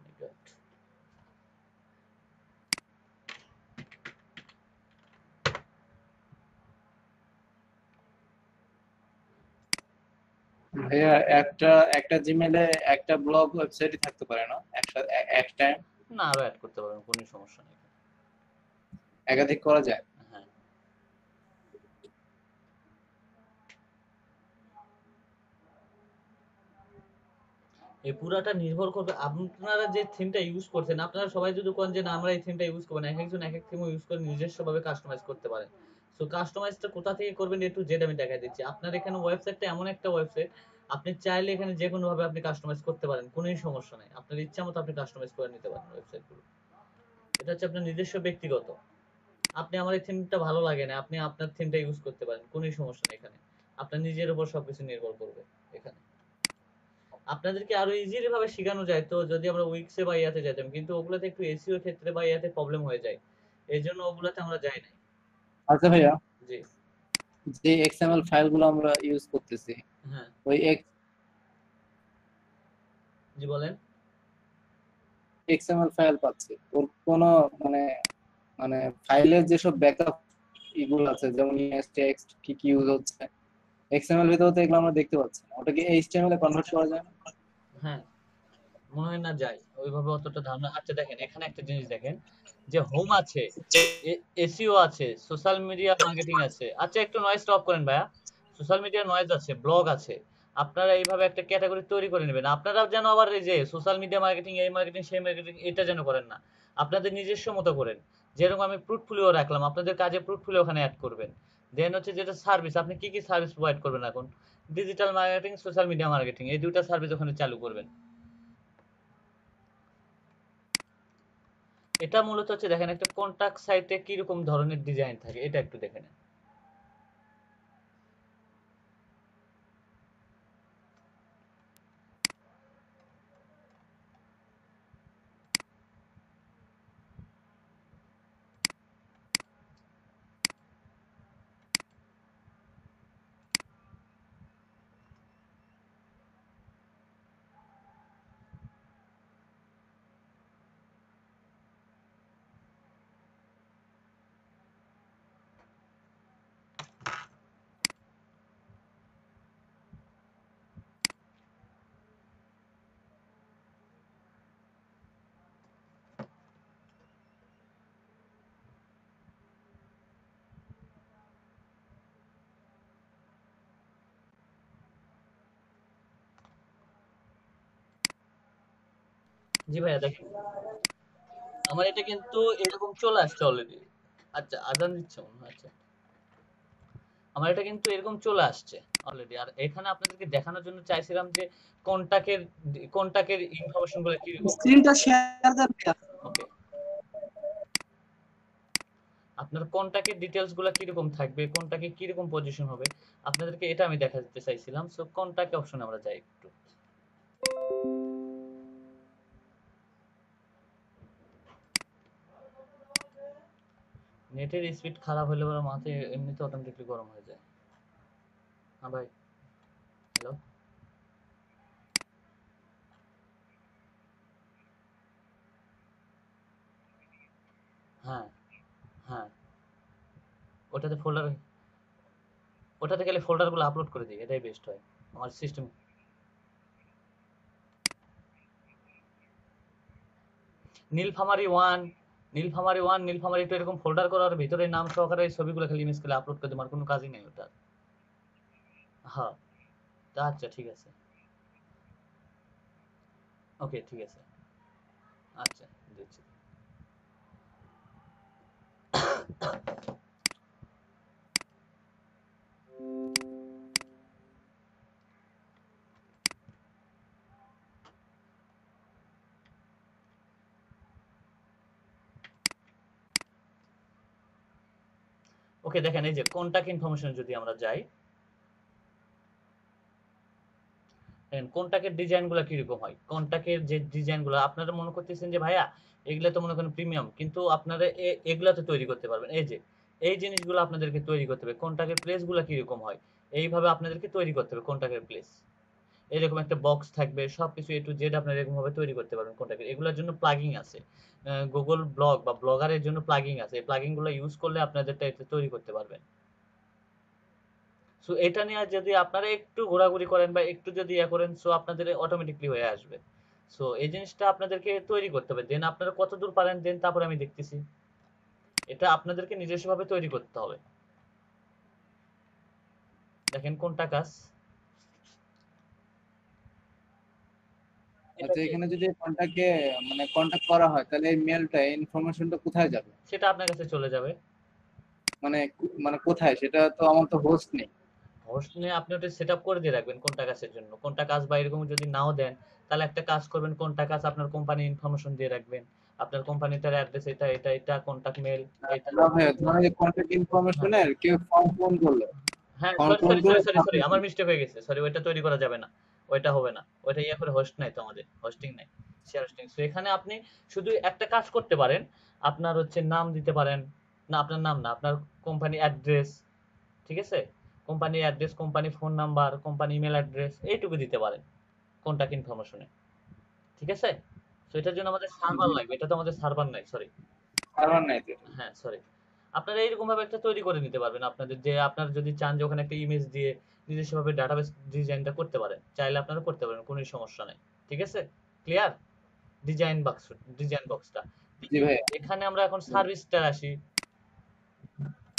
ওকে ভাইয়া একটা একটা জিমেলে একটা ব্লগ ওয়েবসাইটই থাকতে পারে না একসাথে এক টাইম? না আরো অ্যাড করতে পারবেন, কোনো সমস্যা নেই। একাধিক করা যায়? হ্যাঁ এই পুরাটা নির্ভর করবে আপনারা যে থিমটা ইউজ করছেন, আপনারা সবাই যদি কোন যে না আমরা এই থিমটা ইউজ করব না, এক একজন এক এক থিমও ইউজ করে নিজস্বভাবে কাস্টমাইজ করতে পারেন। সো কাস্টমাইজটা কোথা থেকে করবেন এ টু জেড আমি দেখাই দিচ্ছি। আপনার এখানে ওয়েবসাইটটা এমন একটা ওয়েবসাইট, আপনি চাইলে এখানে যে কোনো ভাবে আপনি কাস্টমাইজ করতে পারেন, কোনোই সমস্যা নাই, আপনার ইচ্ছা মতো আপনি কাস্টমাইজ করে নিতে পারেন ওয়েবসাইটগুলো। এটা হচ্ছে আপনার নিজস্ব ব্যক্তিগত, আপনি আমার এই থিমটা ভালো লাগে না আপনি আপনার থিমটা ইউজ করতে পারেন, কোনোই সমস্যা নেই এখানে, আপনার নিজের উপর সবকিছু নির্ভর করবে। এখানে আপনাদেরকে আরো ইজিলি ভাবে শেখানো যায় তো যদি আমরা উইক্সে বা ইয়াতে যেতাম, কিন্তু ওগুলাতে একটু এসইও ক্ষেত্রে বা ইয়াতে প্রবলেম হয়ে যায়, এই জন্য ওগুলাতে আমরা যাই নাই। আচ্ছা ভাইয়া, জি যে এক্সএমএল ফাইলগুলো আমরা ইউজ করতেছি হ্যাঁ ওই জি বলেন। এক্সএমএল ফাইল পাচ্ছি, ওর কোনো মানে মানে ফাইলের যেসব ব্যাকআপ এগুলো আছে যেমন টেক্সট কি কি ইউজ হচ্ছে এক্সএমএল ভিতরে, তো এগুলো আমরা দেখতে পাচ্ছি না, ওটা কি এইচটিএমএল এ কনভার্ট করা যায় না? হ্যাঁ মনে হয় না যায় ওইভাবে অতটা ধারণা। আচ্ছা দেখেন এখানে একটা জিনিস দেখেন যে হোম আছে, এসইও আছে, সোশ্যাল মিডিয়া মার্কেটিং আছে। আচ্ছা একটু নয়েজ স্টপ করেন ভাইয়া। সোশ্যাল মিডিয়া নয়েজ আছে, ব্লগ আছে। আপনারা এইভাবে একটা ক্যাটাগরি তৈরি করে নেবেন, আপনারা যেন আবার এই যে সোশ্যাল মিডিয়া মার্কেটিং এই মার্কেটিং সেই মার্কেটিং এটা যেন করেন না, আপনাদের নিজস্ব মতো করেন। যেরকম আমি পোর্টফোলিও রাখলাম, আপনাদের কাজে পোর্টফোলিও ওখানে অ্যাড করবেন। দেন হচ্ছে যেটা সার্ভিস, আপনি কি কি সার্ভিস প্রোভাইড করবেন এখন, digital marketing, social media marketing, এই দুটো সার্ভিস ওখানে চালু করবেন। এটা মূলত হচ্ছে দেখেন একটা কন্টাক্ট সাইটে কিরকম ধরনের ডিজাইন থাকে এটা একটু দেখে নেন। জি ভাইয়া দেখেন আমার এটা কিন্তু এরকম চলে আসছে অলরেডি। আচ্ছা আজান দিচ্ছে মনে হয়। আচ্ছা আমার এটা কিন্তু এরকম চলে আসছে অলরেডি। আর এখানে আপনাদেরকে দেখানোর জন্য চাইছিলাম যে কন্টাক্টের ইনফরমেশন গুলো কিরকম। স্ক্রিনটা শেয়ার দেন ভাইয়া। ওকে, আপনার কন্টাক্টের ডিটেলস গুলো কিরকম থাকবে, কন্টাক্টে কিরকম পজিশন হবে, আপনাদেরকে এটা আমি দেখাতে চাইছিলাম। সো কন্টাক্ট অপশনে আমরা যাই একটু। নেটের স্পিড খারাপ হলে পরে মাথায় এমনিতে অটোমেটিকলি গরম হয়ে যায়। হ্যাঁ ভাই, হ্যালো। হ্যাঁ হ্যাঁ, ওটাতে ফোল্ডার, ওটাতে গেলে ফোল্ডারগুলো আপলোড করে দিই, এটাই বেস্ট হয় আমার সিস্টেম। নীলফামারী 1, নীলফামারী 1, নীলফামারী 2 এরকম ফোল্ডার করার ভিতরে নাম সহকারে এই ছবিগুলো খালি ইমেজ করে আপলোড করে দেবো, আর কোনো কাজই নেই ওটা। হ্যাঁ, তা আচ্ছা ঠিক আছে। ওকে ঠিক আছে, আচ্ছা দিচ্ছি। ওকে দেখেন এই যে কন্টাক্ট ইনফরমেশন যদি আমরা যাই, দেখেন কন্টাক্টের ডিজাইনগুলো কিরকম হয়। কন্টাক্টের যে ডিজাইনগুলো আপনারা মনে করতেছেন যে ভাইয়া এগুলা তো মনে করেন প্রিমিয়াম, কিন্তু আপনারা এগুলা তো তৈরি করতে পারবেন। এই যে এই জিনিসগুলো আপনাদেরকে তৈরি করতে হবে। কন্টাক্টের প্লেসগুলো কিরকম হয় এইভাবে আপনাদেরকে তৈরি করতে হবে কন্টাক্টের প্লেস। এরকম একটা বক্স থাকবে, সবকিছু এ টু জেড আপনারা এরকম ভাবে তৈরি করতে পারবেন কন্টাক্ট। এগুলোর জন্য প্লাগইন আছে, গুগল ব্লগ বা ব্লগারের জন্য প্লাগইন আছে। এই প্লাগইন গুলো ইউজ করলে আপনাদেরটা এটা তৈরি করতে পারবেন। সো এটা নিয়ে যদি আপনারা একটু ঘোরাঘুরি করেন বা একটু যদি ইয়া করেন, সো আপনাদের অটোমেটিকলি হয়ে আসবে। সো এই জিনিসটা আপনাদেরকে তৈরি করতে হবে, দেন আপনারা কতদূর পারেন দেন তারপরে আমি দেখতেছি। এটা আপনাদেরকে নিজস্বভাবে তৈরি করতে হবে। দেখেন কোনটা কাজ। এটা আচ্ছা, কি এখানে যদি কন্টাক্টে মানে কন্টাক্ট করা হয় তাহলে এই মেলটা ইনফরমেশনটা কোথায় যাবে? সেটা আপনার কাছে চলে যাবে। মানে মানে কোথায়, সেটা তো আমার তো হোস্ট নেই। হোস্ট নিয়ে আপনি ওটা সেট আপ করে দিয়ে রাখবেন কোনটা কাজের জন্য। কোনটা কাজ বা এরকম যদি নাও দেন তাহলে একটা কাজ করবেন, কোনটা কাজ আপনার কোম্পানি ইনফরমেশন দিয়ে রাখবেন। আপনার কোম্পানিটার অ্যাড্রেস এটা এটা এটা, কন্টাক্ট মেল এটা। না ভাইয়া, ধরেন যে কন্টাক্ট হ্যাঁ ইনফরমেশনের কেউ ফর্ম পূরণ করলো, হ্যাঁ, ফর্ম সরি পূরণ সরি করে সরি সরি সরি, submit আমার করলো। মিস্টেক হয়ে গেছে। সরি, ওইটা তৈরি করা যাবে না, ওইটা হবে না। ওইটা ইয়া করে হোস্ট নাই তো, আমাদের হোস্টিং নাই, শেয়ার হোস্টিং। সো এখানে আপনি শুধু একটা কাজ করতে পারেন, আপনার হচ্ছে নাম দিতে পারেন। না আপনার নাম না, আপনার কোম্পানি অ্যাড্রেস, ঠিক আছে, company address, company phone number, company email address, এইটুকু দিতে পারেন কন্টাক্ট ইনফরমেশনে, ঠিক আছে। তো এটার জন্য আমাদের সার্ভার লাগবে, এটা তো আমাদের সার্ভার নাই, সরি। সার্ভার নাই তো। হ্যাঁ সরি। আপনারা এইরকম ভাবে একটা তৈরি করে নিতে পারবেন আপনাদের, যে আপনারা যদি চান যে ওখানে একটা ইমেজ দিয়ে নিজস্বভাবে ডাটাবেস ডিজাইনটা করতে পারেন, চাইলে আপনারা করতে পারেন, কোনো সমস্যা নাই। ঠিক আছে, ক্লিয়ার। ডিজাইন বক্স, ডিজাইন বক্সটা জি ভাইয়া। এখানে আমরা এখন সার্ভিসটা আসি।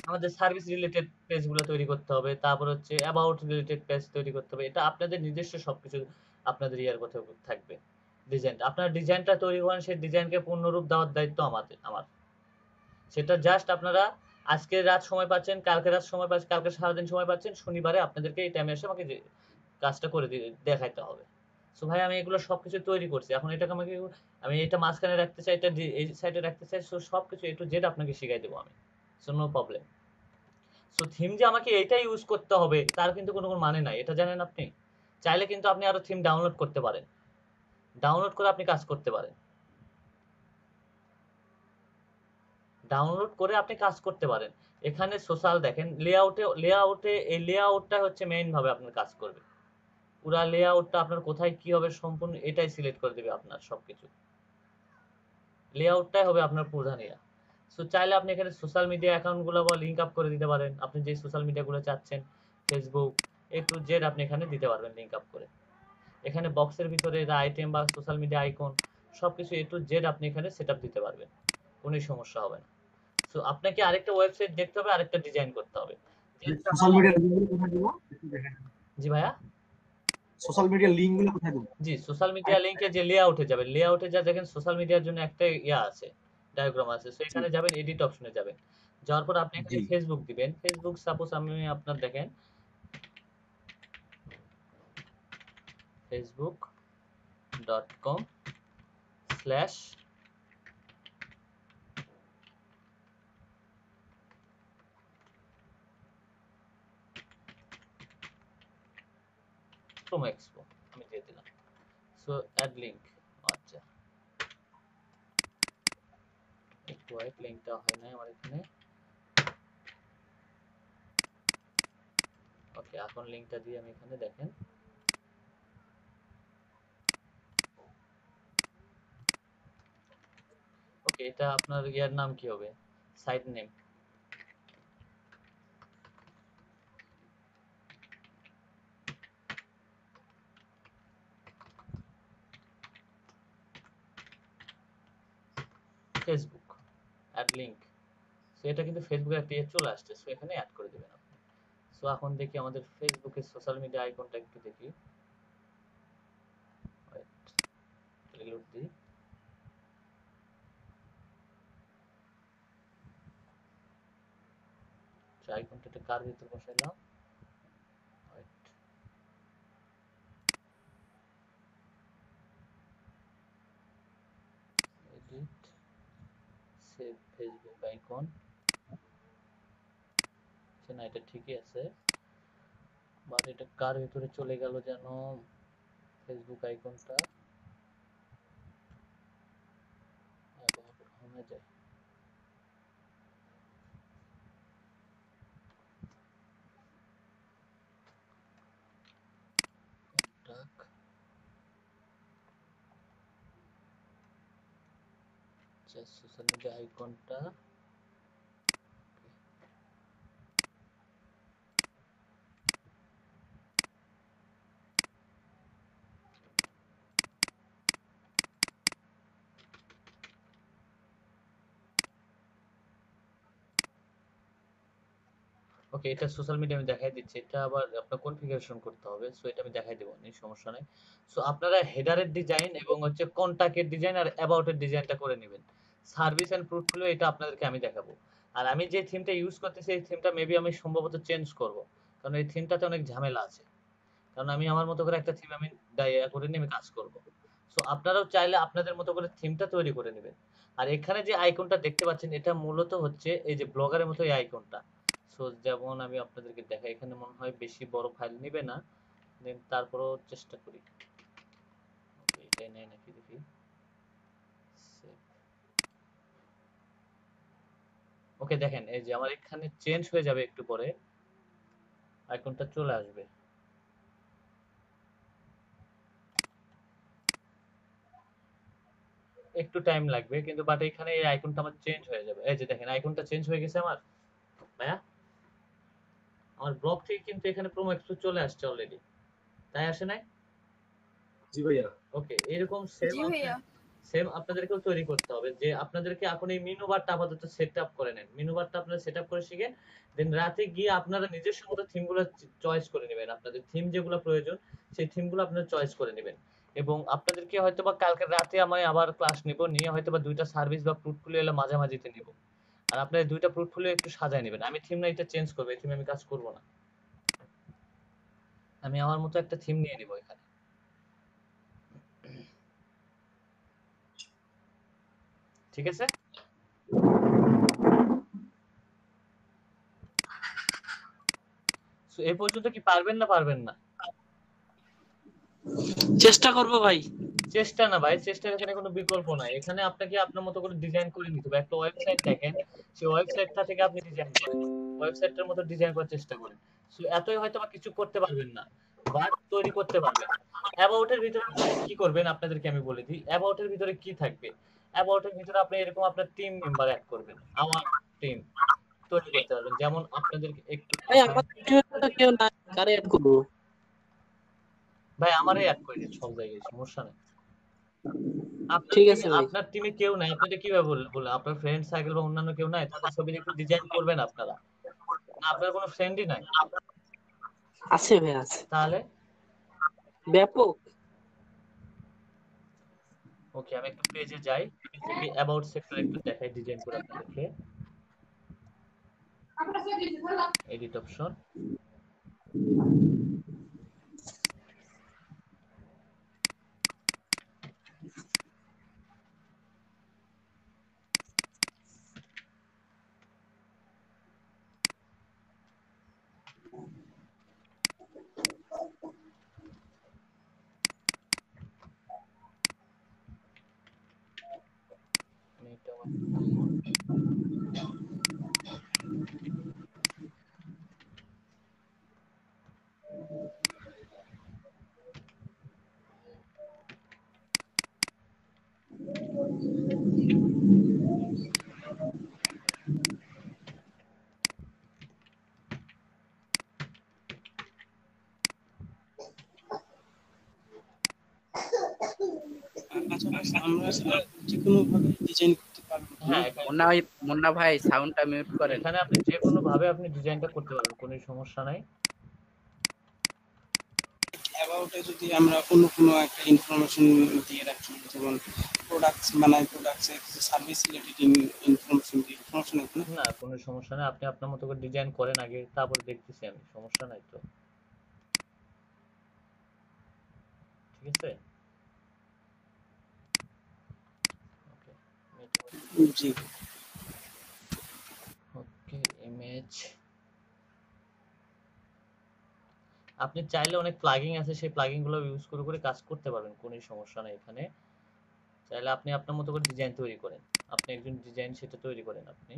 আমাদের সার্ভিস রিলেটেড পেজগুলো তৈরি করতে হবে, তারপর হচ্ছে অ্যাবাউট রিলেটেড পেজ তৈরি করতে হবে। এটা আপনাদের নিজস্ব সবকিছু আপনাদের ইয়ার কথা থাকবে। ডিজাইনটা আপনার ডিজাইনটা তৈরি করেন, সেই ডিজাইনকে পূর্ণরূপ দেওয়ার দায়িত্ব আমার। সেটা জাস্ট আপনারা আজকে রাত সময় পাচ্ছেন, কালকে রাত সময় পাচ্ছেন, কালকে সারাদিন সময় পাচ্ছেন, শনিবারে আপনাদেরকে এই টাইমে এসে আমাকে কাজটা করে দেখাইতে হবে। সো ভাই আমি এগুলো সবকিছু তৈরি করছি, এখন এটাকে আমাকে আমি এটা মাঝখানে রাখতে চাই, এটা এই সাইডে রাখতে চাই, সো সবকিছু A to Z আপনাকে শিখাই দেবো আমি, so no problem. So theme যে আমাকে এইটাই ইউজ করতে হবে তার কিন্তু কোনো মানে নাই, এটা জানেন আপনি। চাইলে কিন্তু আপনি আরো থিম ডাউনলোড করতে পারেন, ডাউনলোড করে আপনি কাজ করতে পারেন, ডাউনলোড করে আপনি কাজ করতে পারেন। এখানে সোশ্যাল দেখেন, লেআউটে এই লেআউটটা হচ্ছে মেইন ভাবে আপনার কাজ করবে, পুরা লেআউটটা আপনার কোথায় কি হবে সম্পূর্ণ এটাই সিলেক্ট করে দেবে আপনার সবকিছু, লেআউটটাই হবে আপনার প্রধান ইয়া। সো চাইলে আপনি এখানে সোশ্যাল মিডিয়া অ্যাকাউন্টগুলো বা লিঙ্ক আপ করে দিতে পারেন, আপনি যে সোশ্যাল মিডিয়াগুলো চাচ্ছেন, ফেসবুক A to Z আপনি এখানে দিতে পারবেন লিঙ্ক আপ করে। এখানে বক্সের ভিতরে আইটেম বা সোশ্যাল মিডিয়া আইকন সবকিছু A to Z আপনি এখানে সেটআপ দিতে পারবেন, কোনো সমস্যা হবে না। সো আপনাকে আরেকটা ওয়েবসাইট দেখতে হবে, আরেকটা ডিজাইন করতে হবে। সোশ্যাল মিডিয়ার লিংকগুলো কোথায় দেবো একটু দেখেন। জি ভাইয়া, সোশ্যাল মিডিয়ার লিংকগুলো কোথায় দেবো? জি সোশ্যাল মিডিয়া লিংকে যে লেআউটে যাবেন, লেআউটে যা দেখেন সোশ্যাল মিডিয়ার জন্য একটা ইয়া আছে, ডায়াগ্রাম আছে, সো এখানে যাবেন, এডিট অপশনে যাবেন, যাওয়ার পর আপনি এখানে জি। ফেসবুক দিবেন। ফেসবুক সাপোজ আমি আপনার দেখেন facebook.com/ Chrome Expo আমি দিয়ে দিলাম। সো অ্যাড লিংক, আচ্ছা একটু ওয়েট, লিংকটা হয় না আমার এখানে। ওকে, এখন লিংকটা দিয়ে আমি এখানে দেখেন, ওকে এটা আপনার ইয়ার নাম কি হবে, site name, Facebook add link. So এটা কিন্তু ফেসবুকের একটা চলে আসছে, সো এখানে অ্যাড করে দিবেন আপনি। সো এখন দেখি আমাদের ফেসবুকের সোশ্যাল মিডিয়া আইকনটা একটু দেখি, রিলোড দিই, আইকনটা কার ভিতর বসাইলাম, এডিট সেভ ফেসবুক আইকন, না এটা ঠিকই আছে, বাট এটা কার ভিতরে চলে গেল যেন ফেসবুক আইকনটা, হোমে যায়, সোশ্যাল মিডিয়া আইকনটা, ওকে এটা সোশ্যাল মিডিয়া আমি দেখাই দিচ্ছি, এটা আবার আপনার কনফিগারেশন করতে হবে, সো এটা আমি দেখাই দেবো, নেই সমস্যা নাই। সো আপনারা হেডারের ডিজাইন এবং হচ্ছে কন্টাক্টের ডিজাইন আর অ্যাবাউটের ডিজাইনটা করে নেবেন। সার্ভিস এন্ড পোর্টফোলিও এটা আপনাদেরকে আমি দেখাবো। আর আমি যে থিমটা ইউজ করতেছি এই থিমটা মেবি আমি সম্ভবত চেঞ্জ করব, কারণ এই থিমটাতে অনেক ঝামেলা আছে, কারণ আমি আমার মতো করে একটা থিম আমি ডাইয়া করে নিয়ে আমি কাজ করব। সো আপনারাও চাইলে আপনাদের মতো করে থিমটা তৈরি করে নেবেন। আর এখানে যে আইকনটা দেখতে পাচ্ছেন এটা মূলত হচ্ছে এই যে ব্লগারের মতো এই আইকনটা। সো যেমন আমি আপনাদেরকে দেখাই, এখানে মনে হয় বেশি বড় ফাইল নেবে না, দেন তারপরও চেষ্টা করি, ওকে এটাই নেয় নাকি দেখি, ওকে দেখেন এই যে আমার এখানে চেঞ্জ হয়ে যাবে, একটু পরে আইকনটা চলে আসবে, একটু টাইম লাগবে কিন্তু, বাট এখানে এই আইকনটা আমার চেঞ্জ হয়ে যাবে। এই যে দেখেন আইকনটা চেঞ্জ হয়ে গেছে আমার, ভাইয়া আমার ব্লগ থেকে কিন্তু এখানে প্রোমো এক্সপো চলে আসছে অলরেডি, তাই আসে নাই? জি ভাইয়া। ওকে এরকম সেম আপনাদেরকেও তৈরি করতে হবে, যে আপনাদেরকে এখন এই মেনু বারটা আপাতত সেট আপ করে নেন, মেনু বারটা আপনারা সেট আপ করে শিখেন, দেন রাতে গিয়ে আপনারা নিজস্ব মতো থিমগুলো চয়েস করে নেবেন, আপনাদের থিম যেগুলো প্রয়োজন সেই থিমগুলো আপনারা চয়েস করে নেবেন। এবং আপনাদেরকে হয়তোবা কালকে রাতে আমি আবার ক্লাস নিব, নিয়ে হয়তোবা দুইটা সার্ভিস বা পোর্টফোলিও এলে মাঝামাঝিতে নিব, আর আপনার দুইটা পোর্টফোলিও একটু সাজায় নেবেন। আমি থিম না এটা চেঞ্জ করবো, এই থিমে আমি কাজ করব না। আমি আমার মতো একটা থিম নিয়ে নিব এখানে। ঠিক আছে? সো এই পর্যন্ত কি পারবেন না পারবেন না? চেষ্টা করব ভাই। চেষ্টা না ভাই, চেষ্টার এখানে কোনো বিকল্প নাই। এখানে আপনাকে আপনার মতো করে ডিজাইন করে নিতে হবে। একটা ওয়েবসাইট দেখেন, সেই ওয়েবসাইটটা থেকে আপনি ডিজাইন করেন, ওয়েবসাইটটার মতো ডিজাইন করার চেষ্টা করেন। সো এতই হয়তো বা কিছু করতে পারবেন না, বাট তৈরি করতে পারবেন। অ্যাবাউটের ভিতরে আপনি কি করবেন আপনাদেরকে আমি বলে দিই। অ্যাবাউটের ভিতরে কি থাকবে? অ্যাবাউটের ভিতরে আপনি এরকম আপনার টিম মেম্বার অ্যাড করবেন, আমার টিম তৈরি করতে পারবেন। যেমন আপনাদেরকে একটু ভাই আমার টিমে তো কেউ নাই, কারে এড করব? ভাই আমারই অ্যাড করে দিন সব জায়গায়, সমস্যা নেই। আপনার ঠিক টিমে আছে ভাই। আপনার টিমে কেউ নাই, আপনি এটা কিভাবে বললেন? আপনার ফ্রেন্ড সার্কেল বা অন্যান্য কেউ নাই? তাদের ছবি একটু ডিজাইন করবেন আপনারা। না আপনার কোনো ফ্রেন্ডই নাই? আছে ভাই, আছে তাহলে ব্যাপক। ওকে, আমি একটু পেজে যাই, পেজে গিয়ে অ্যাবাউট সেক্টর একটু দেখাই ডিজাইন করে আপনাদেরকে। এডিট অপশন, আমি এটা আচ্ছা ভাই, আমরা আসলে যে কোনো ভাবে ডিজাইন করতে পারবো কি? হ্যাঁ মুন্না ভাই সাউন্ডটা মিউট করেন। এখানে আপনি যে কোনো ভাবে আপনি ডিজাইনটা করতে পারবেন, কোনো সমস্যা নাই। অ্যাবাউটে যদি আমরা অন্য কোনো একটা ইনফরমেশন দিয়ে রাখি, যেমন প্রোডাক্টস বানাই, প্রোডাক্টসের কিছু সার্ভিস রিলেটেড ইনফরমেশন দিই, সমস্যা নেই তো না? না কোনো সমস্যা নাই, আপনি আপনার মতো করে ডিজাইন করেন আগে, তারপরে দেখতেছি আমি, সমস্যা নাই তো। ঠিক আছে, ওকে জি। ওকে ইমেজ। আপনি চাইলে অনেক প্লাগইন আছে, সেই প্লাগইন গুলো ইউজ করে করে কাজ করতে পারবেন, কোনো সমস্যা নাই এখানে। চাইলে আপনি আপনার মতো করে ডিজাইন তৈরি করেন, আপনি একজন ডিজাইন সেটা তৈরি করেন আপনি।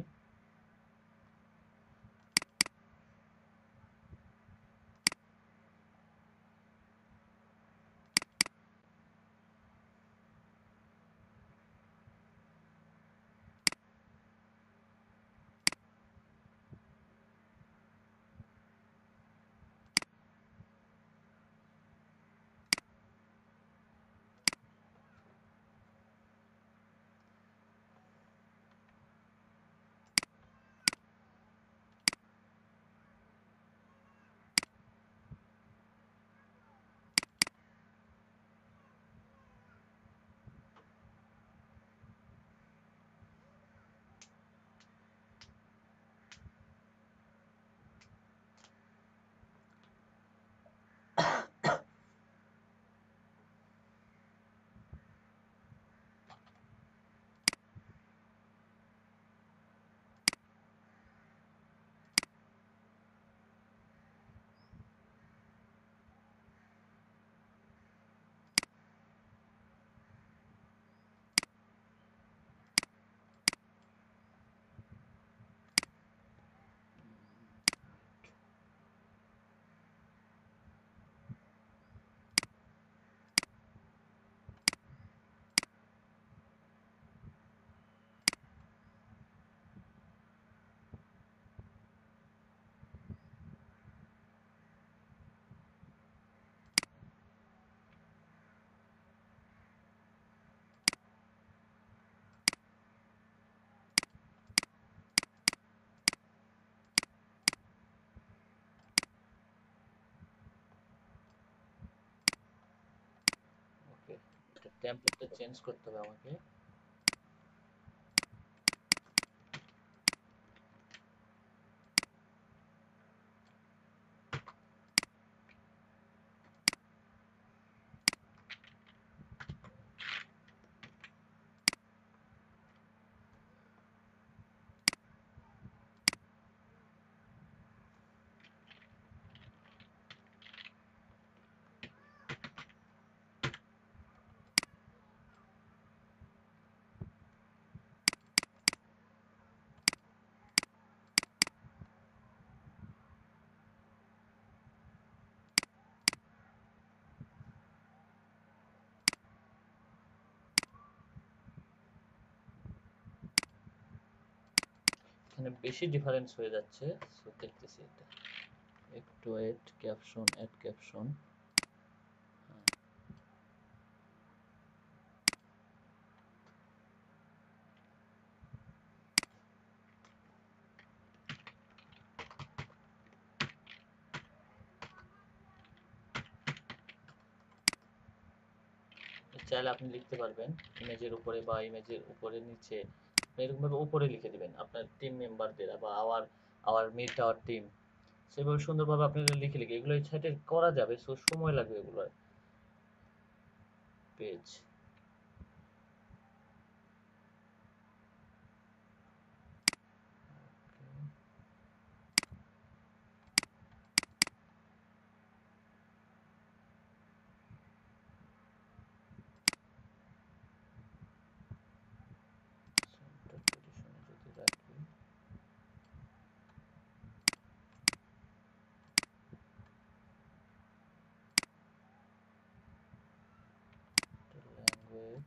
ওকে, এটা টেমপ্লেটটা চেঞ্জ করতে হবে আমাকে। এখানে বেশি ডিফারেন্স হয়ে যাচ্ছে, সো দেখতেছি এটা একটু এড ক্যাপশন। চাইলে আপনি লিখতে পারবেন ইমেজের উপরে বা ইমেজের উপরে নিচে, এরকম ভাবে উপরে লিখে দিবেন আপনার টিম মেম্বারদের বা আওয়ার মিট আওয়ার টিম, সেভাবে সুন্দরভাবে আপনারা লিখে এগুলো এই সাইটে করা যাবে, সো সময় লাগবে এগুলো পেজ। ল্যাঙ্গুয়েজ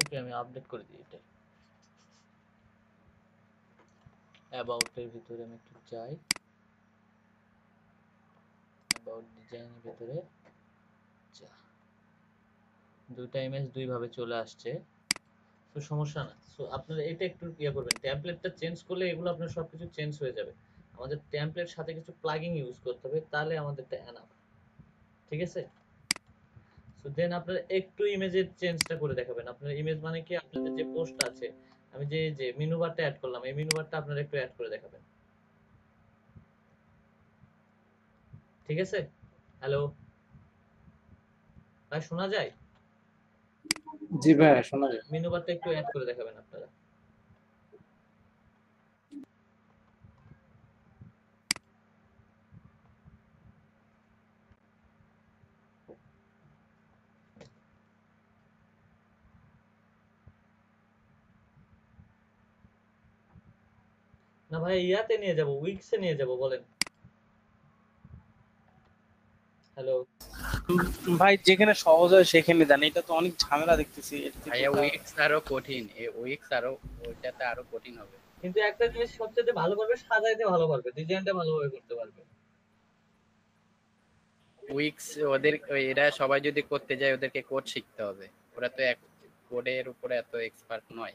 ওকে, আমি আপডেট করে দিই এটা। অ্যাবাউট এর ভিতরে আমি একটু যাই, অ্যাবাউট ডিজাইনের ভিতরে যা, দুইটা ইমেজ দুই ভাবে চলে আসছে, তো সমস্যা না। সো আপনারা এটা একটু ইয়ে করবেন, টেমপ্লেটটা চেঞ্জ করলে এগুলো আপনার সবকিছু চেঞ্জ হয়ে যাবে। আমাদের টেমপ্লেট সাথে কিছু প্লাগইন ইউজ করতে হবে, তাহলে আমাদেরটা এনাফ, ঠিক আছে? সো দেন আপনারা একটু ইমেজের চেঞ্জটা করে দেখাবেন। আপনার ইমেজ মানে কি, আপনাদের যে পোস্ট আছে, আমি যে মেনু বারটা অ্যাড করলাম, এই মেনু বারটা আপনারা একটু অ্যাড করে দেখাবেন, ঠিক আছে? হ্যালো ভাই, শোনা যায়? জি ভাই, শোনা যায়। মেনু বারটা একটু অ্যাড করে দেখাবেন আপনারা। না ভাই, ইয়াতে নিয়ে যাব, উইক্সে নিয়ে যাব, বলেন। হ্যালো ভাই যেখানে সহজ হয় সেখানে দেন, এটা তো অনেক ঝামেলা দেখতেছি। এর থেকে ভাইয়া উইক্স আরো কঠিন, উইক্স আরো ওইটাতে আরো কঠিন হবে। কিন্তু একটা জিনিস সবচেয়ে ভালো পারবে, সাজাইতে ভালো পারবে, ডিজাইনটা ভালোভাবে করতে পারবে। উইক্স এরা সবাই যদি করতে যায় ওদেরকে কোড শিখতে হবে, ওরা তো এক কোডের উপরে এত এক্সপার্ট নয়।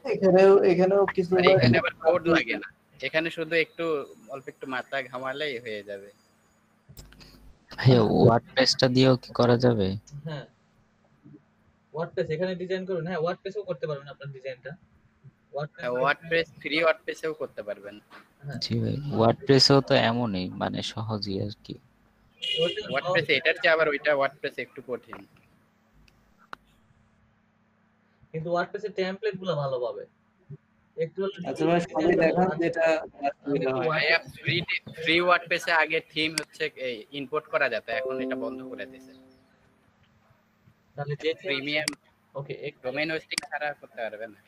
এখানেও কিছু আর এখানে আবার কোড লাগে না, এখানে শুধু একটু অল্প একটু মাথা ঘামালেই হয়ে যাবে। ভাইয়া ওয়ার্ডপ্রেসটা দিয়েও কি করা যাবে? হ্যাঁ, ওয়ার্ডপ্রেস এখানে ডিজাইন করুন। হ্যাঁ, ওয়ার্ডপ্রেসও করতে পারবেন আপনার ডিজাইনটা। ওয়ার্ডপ্রেসেও করতে পারবেন। জি ভাই, ওয়ার্ডপ্রেসও তো এমনই, মানে সহজই আর কি। ওয়ার্ডপ্রেস এটার চেয়ে আবার ওয়ার্ডপ্রেস একটু কঠিন, কিন্তু ওয়ার্ডপ্রেসের টেমপ্লেটগুলো ভালো পাবে একটু। আচ্ছা ভাই, সবাই দেখান যেটা সুবিধা হয়। ভাইয়া ফ্রি ওয়ার্ডপ্রেসে আগে থিম হচ্ছে ইম্পোর্ট করা যেত, এখন এটা বন্ধ করে দিয়েছে। তাহলে যে প্রিমিয়াম ওকে ডোমেইন হোস্টিং ছাড়া করতে পারবে না।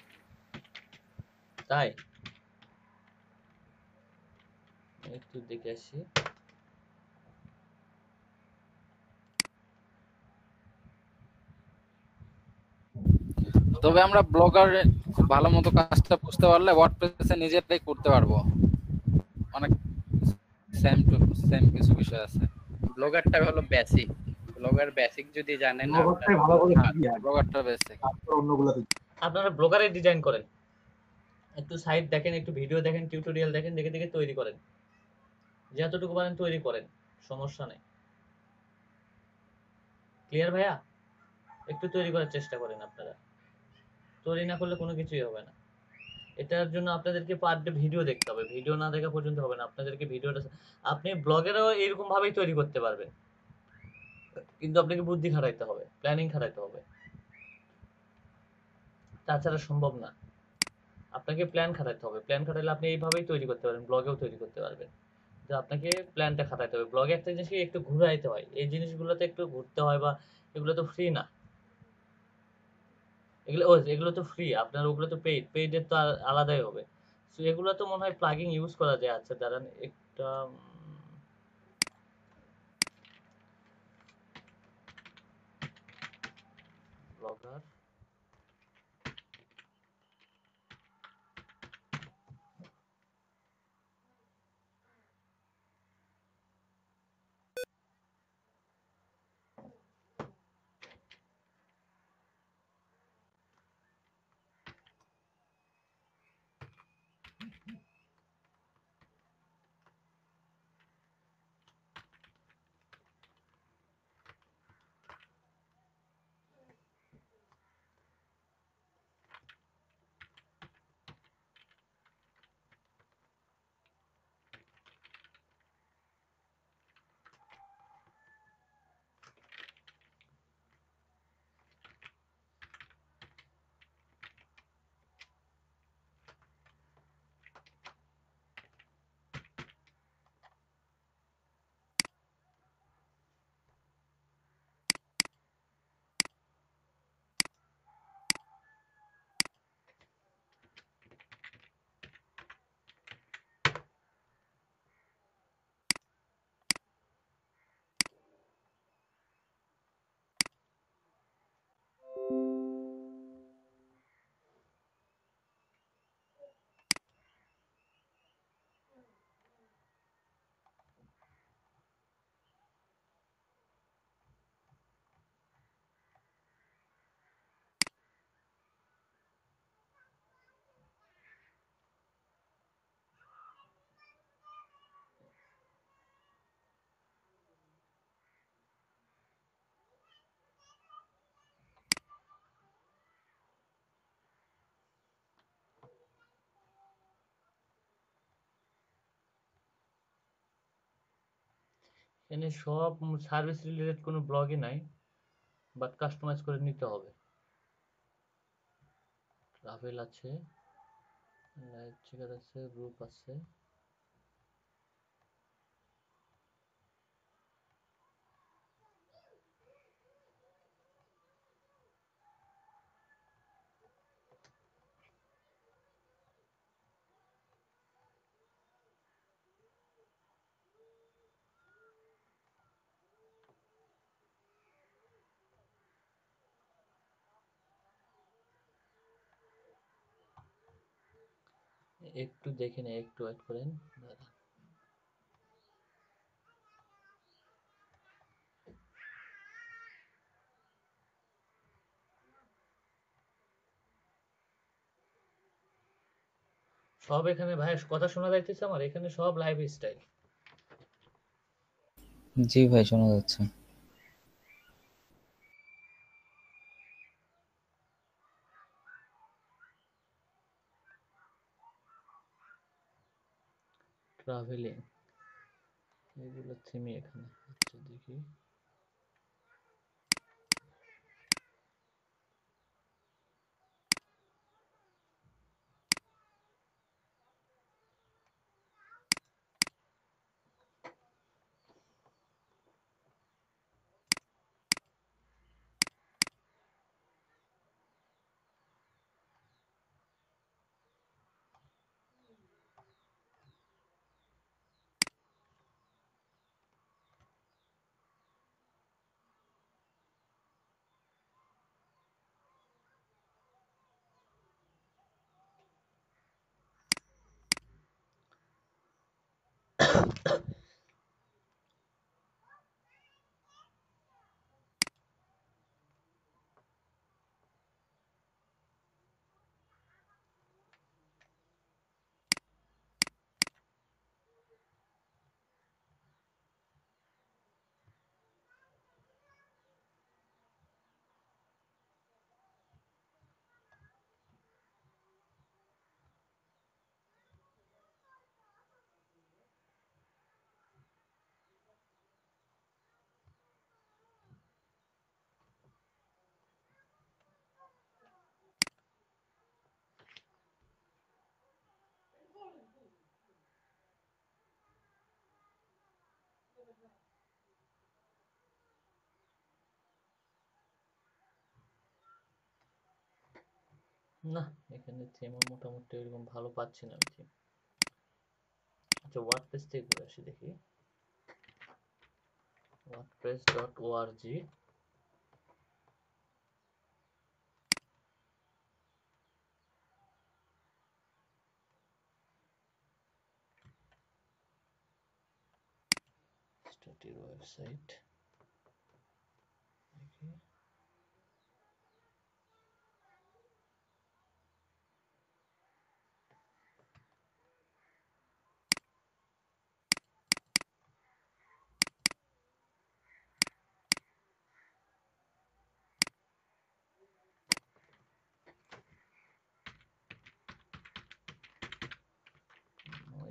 তাই একটু দেখে আসি। তবে আমরা ব্লগার খুব ভালো মতো কাজটা বুঝতে পারলে ওয়ার্ডপ্রেসে নিজেরাই করতে পারবো, অনেক সেম কিছু বিষয় আছে। ব্লগারটা হলো বেসিক, ব্লগার বেসিক যদি জানেন না, ব্লগারটাই ভালো করে শিখি আর ব্লগারটা বেসিক। তারপর অন্যগুলো দেখি। আপনারা ব্লগারে ডিজাইন করেন, একটু সাইট দেখেন, একটু ভিডিও দেখেন, টিউটোরিয়াল দেখেন, দেখে দেখে তৈরি করেন, যতটুকু পারেন তৈরি করেন, সমস্যা নেই। ক্লিয়ার ভাইয়া? একটু তৈরি করার চেষ্টা করেন আপনারা, তৈরি না করলে কোনো কিছুই হবে না। এটার জন্য আপনাদেরকে পার ডে ভিডিও দেখতে হবে, ভিডিও না দেখা পর্যন্ত হবে না, আপনাদেরকে ভিডিওটা আপনি ব্লগেরও এরকম ভাবেই তৈরি করতে পারবেন, কিন্তু আপনাকে বুদ্ধি খাটাইতে হবে, প্ল্যানিং খাটাইতে হবে, তাছাড়া সম্ভব না। আপনাকে প্ল্যান খাটাইতে হবে, প্ল্যান খাটাইলে আপনি এইভাবেই তৈরি করতে পারবেন, ব্লগেও তৈরি করতে পারবেন। যে আপনাকে প্ল্যানটা খাটাইতে হবে, ব্লগে একটা জিনিসকে একটু ঘুরাইতে হয়, এই জিনিসগুলোতে একটু ঘুরতে হয়, বা এগুলো তো ফ্রি না, এগুলো তো ফ্রি, আপনার ওগুলো তো পেইড, পেইডের তো আলাদাই হবে। সো এগুলো তো মনে হয় প্লাগইন ইউজ করা যায়। আচ্ছা দাঁড়ান একটা ব্লগার, এখানে সব সার্ভিস রিলেটেড কোনো ব্লগই নাই, বাট কাস্টমাইজ করে নিতে হবে। ট্রাভেল আছে, লাইভ চেকার আছে, গ্রুপ আছে, একটু দেখে নেই, একটু ওয়েট করেন। সব এখানে ভাই কথা শোনা যাইতেছে আমার, এখানে সব লাইভ স্টাইল। জি ভাই, শোনা যাচ্ছে। ট্রাভেলিং এগুলো থিমই এখানে। আচ্ছা দেখি, না, এখানে থিম মোটামুটি এরকম ভালো পাচ্ছি না আমি থিম। আচ্ছা, ওয়ার্ডপ্রেস থেকে ঘুরে আসি দেখি। wordpress.org। স্টাডির ওয়েবসাইট দেখি।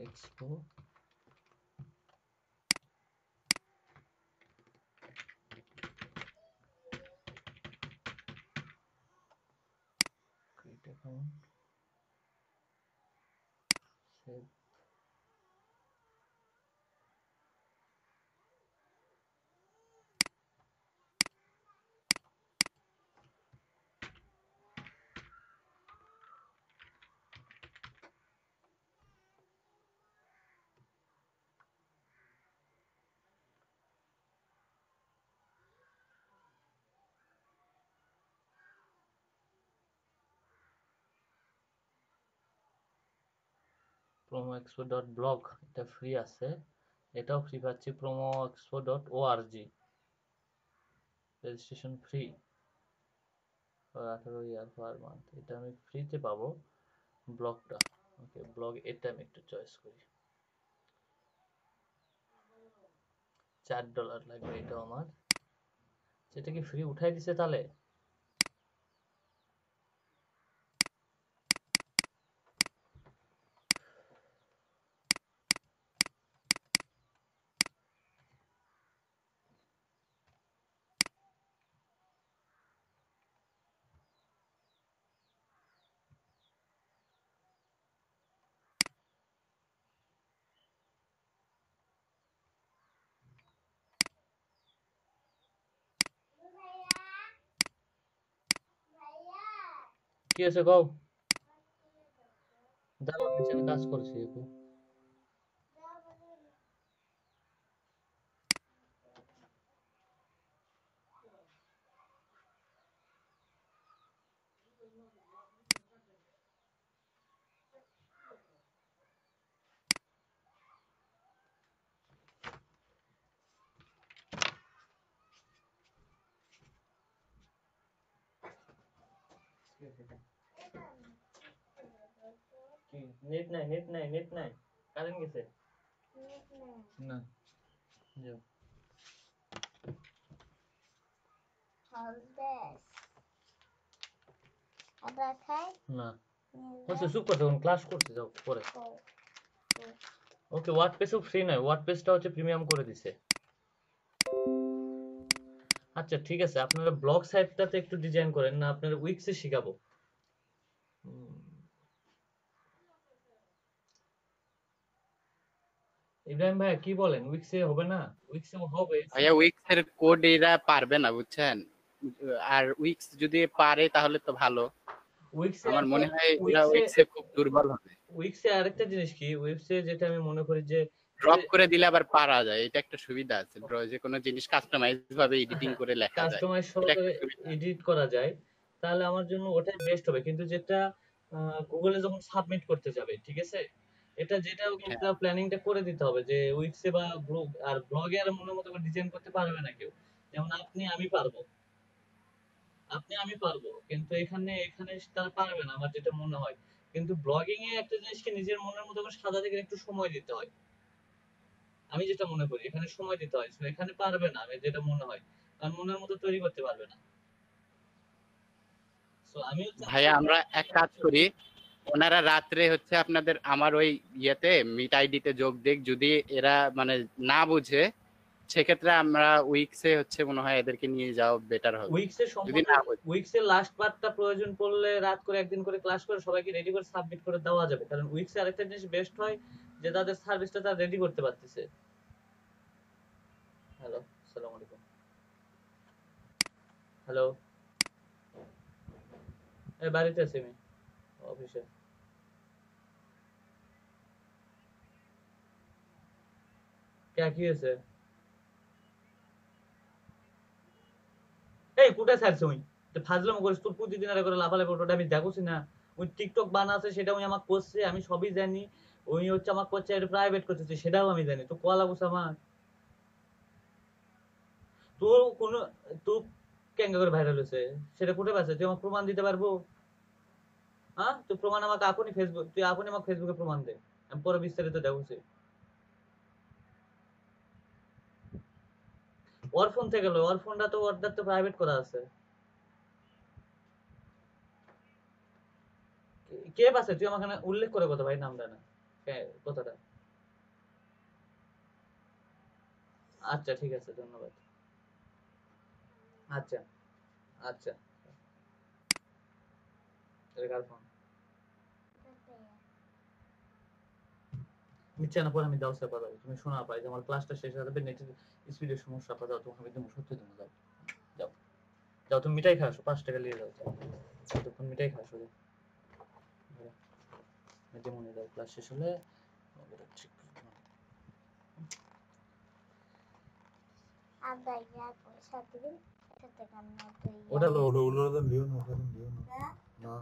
Expo, create account, save. promoexpo.blog, এটা ফ্রি আছে, এটাও ফ্রি পাচ্ছি। promoexpo.org, registration free for 18 year per month, এটা আমি ফ্রিতে পাবো। ব্লগটা, ওকে, ব্লগ এটা আমি একটু চয়েস করি। $4 লাগবে এটাও আমার। সেটা কি ফ্রি উঠাই দিছে তাহলে? কি আছে কও? দাঁড়াও, নিচে কাজ করছি একটু। কি নেট নাই, নেট নাই, নেট নাই, কারেন্ট গেছে না। যাও না, হচ্ছে চুপ করতে, ক্লাস করতে যাও পরে। ওকে, ওয়ার্ডপ্রেসও ফ্রি নয়, ওয়ার্ডপ্রেসটা হচ্ছে প্রিমিয়াম করে দিছে। আচ্ছা ঠিক আছে, আপনারা ব্লগ সাইটটাতে একটু ডিজাইন করেন না, আপনারা উইক্সে শিখাবো। ইব্রাহিম ভাই কি বলেন, উইক্সে হবে না? উইক্সে হবে ভাইয়া উইক্স এর কোড এরা পারবে না বুঝছেন, আর উইক্স যদি পারে তাহলে তো ভালো। উইক্সে আমার মনে হয় এরা উইক্সে উইক্সে খুব দুর্বল হবে। উইক্সে আরেকটা জিনিস কি, উইক্সে যেটা আমি মনে করি যে ড্রপ করে দিলে আবার পারা যায়, এটা একটা সুবিধা আছে। যে কোনো জিনিস কাস্টমাইজ ভাবে এডিটিং করে লেখা যায়, কাস্টমাইজ এটা একটা সহকারে সুবিধা। এডিট করা যায়, তাহলে আমার জন্য ওটাই বেস্ট হবে। কিন্তু যেটা গুগলে যখন সাবমিট করতে যাবে, ঠিক আছে, এটা যেটাও হ্যাঁ একটা প্ল্যানিংটা করে দিতে হবে যে উইক্সে বা ব্লগ, আর ব্লগে আর মনের মতো করে ডিজাইন করতে পারবে না কেউ। যেমন আমি পারবো, আমি পারবো, কিন্তু এখানে এখানে তারা পারবে না আমার যেটা মনে হয়। কিন্তু ব্লগিং এ একটা জিনিসকে নিজের মনের মতো করে সাজাতে গেলে একটু সময় দিতে হয়, আমি যেটা মনে করি এখানে সময় দিতে হয়। So, এখানে পারবে না, আমি যেটা মনে হয়, কারণ মনের মতো তৈরি করতে পারবে না। সো আমিও চাচ্ছি। ভাইয়া আমরা এক কাজ করি, ওনারা রাত্রে হচ্ছে আপনাদের আমার ওই ইয়েতে মিট আইডিতে যোগ দেখ, যদি এরা মানে না বুঝে সেক্ষেত্রে আমরা উইক্সে হচ্ছে মনে হয় এদেরকে নিয়ে যাওয়া বেটার হবে। উইক্সের যদি সম্বন্ধে, না বুঝে উইক্সের লাস্ট পার্টটা প্রয়োজন পড়লে রাত করে একদিন করে ক্লাস করে সবাইকে রেডি করে সাবমিট করে দেওয়া যাবে। কারণ উইক্সে আরেকটা জিনিস বেস্ট হয় যে তাদের সার্ভিসটা তারা রেডি করতে পারতেছে। হ্যালো, আসসালামু আলাইকুম। হ্যালো, এই বাড়িতে আছি আমি। অফিসে। কি হয়েছে? এই কোথায় ছাড়ছে ওই ফাজলাম করিস তোর প্রতিদিন আর করে লাফালাফি ওটা আমি দেখছি না ওই টিকটক বানাচ্ছে সেটা ওই আমাকে করছে আমি সবই জানি ওই হচ্ছে আমাকে করছে এটা প্রাইভেট করতেছে সেটাও আমি জানি তো কল লাগছে আমার তোর কোনো তো কেঙ্গা করে ভাইরাল হয়েছে সেটা কোথায় পাচ্ছে তুই আমাকে প্রমাণ দিতে পারবো হ্যাঁ তুই প্রমাণ আমাকে এখনই ফেসবুক তুই এখনই আমাকে ফেসবুকে প্রমাণ দে আমি পরে বিস্তারিত দেখছি ওর ফোন থেকে গেল ওর ফোনটা তো ওর তো প্রাইভেট করা আছে কে পাচ্ছে তুই আমাকে উল্লেখ করে কথা ভাই নামটা না কথাটা আচ্ছা ঠিক আছে ধন্যবাদ আচ্ছা আচ্ছা কার ফোন মিথ্যা না পরে আমি দাও সেবা দাও তুমি শোনা পাই যে আমার ক্লাসটা শেষ হয়ে যাবে নেটের স্পিডের সমস্যা পাওয়া তোমাকে আমি তুমি সত্যি তুমি যাও যাও যাও তুমি মিঠাই খাও 5 টাকা নিয়ে যাও তখন মিঠাই খাও শুধু মেজে মনে দাও ক্লাস শেষ হলে ঠিক আদা ইয়া পয়সা দিবেন এটা থেকে আমরা ওটা ওটা লিও না না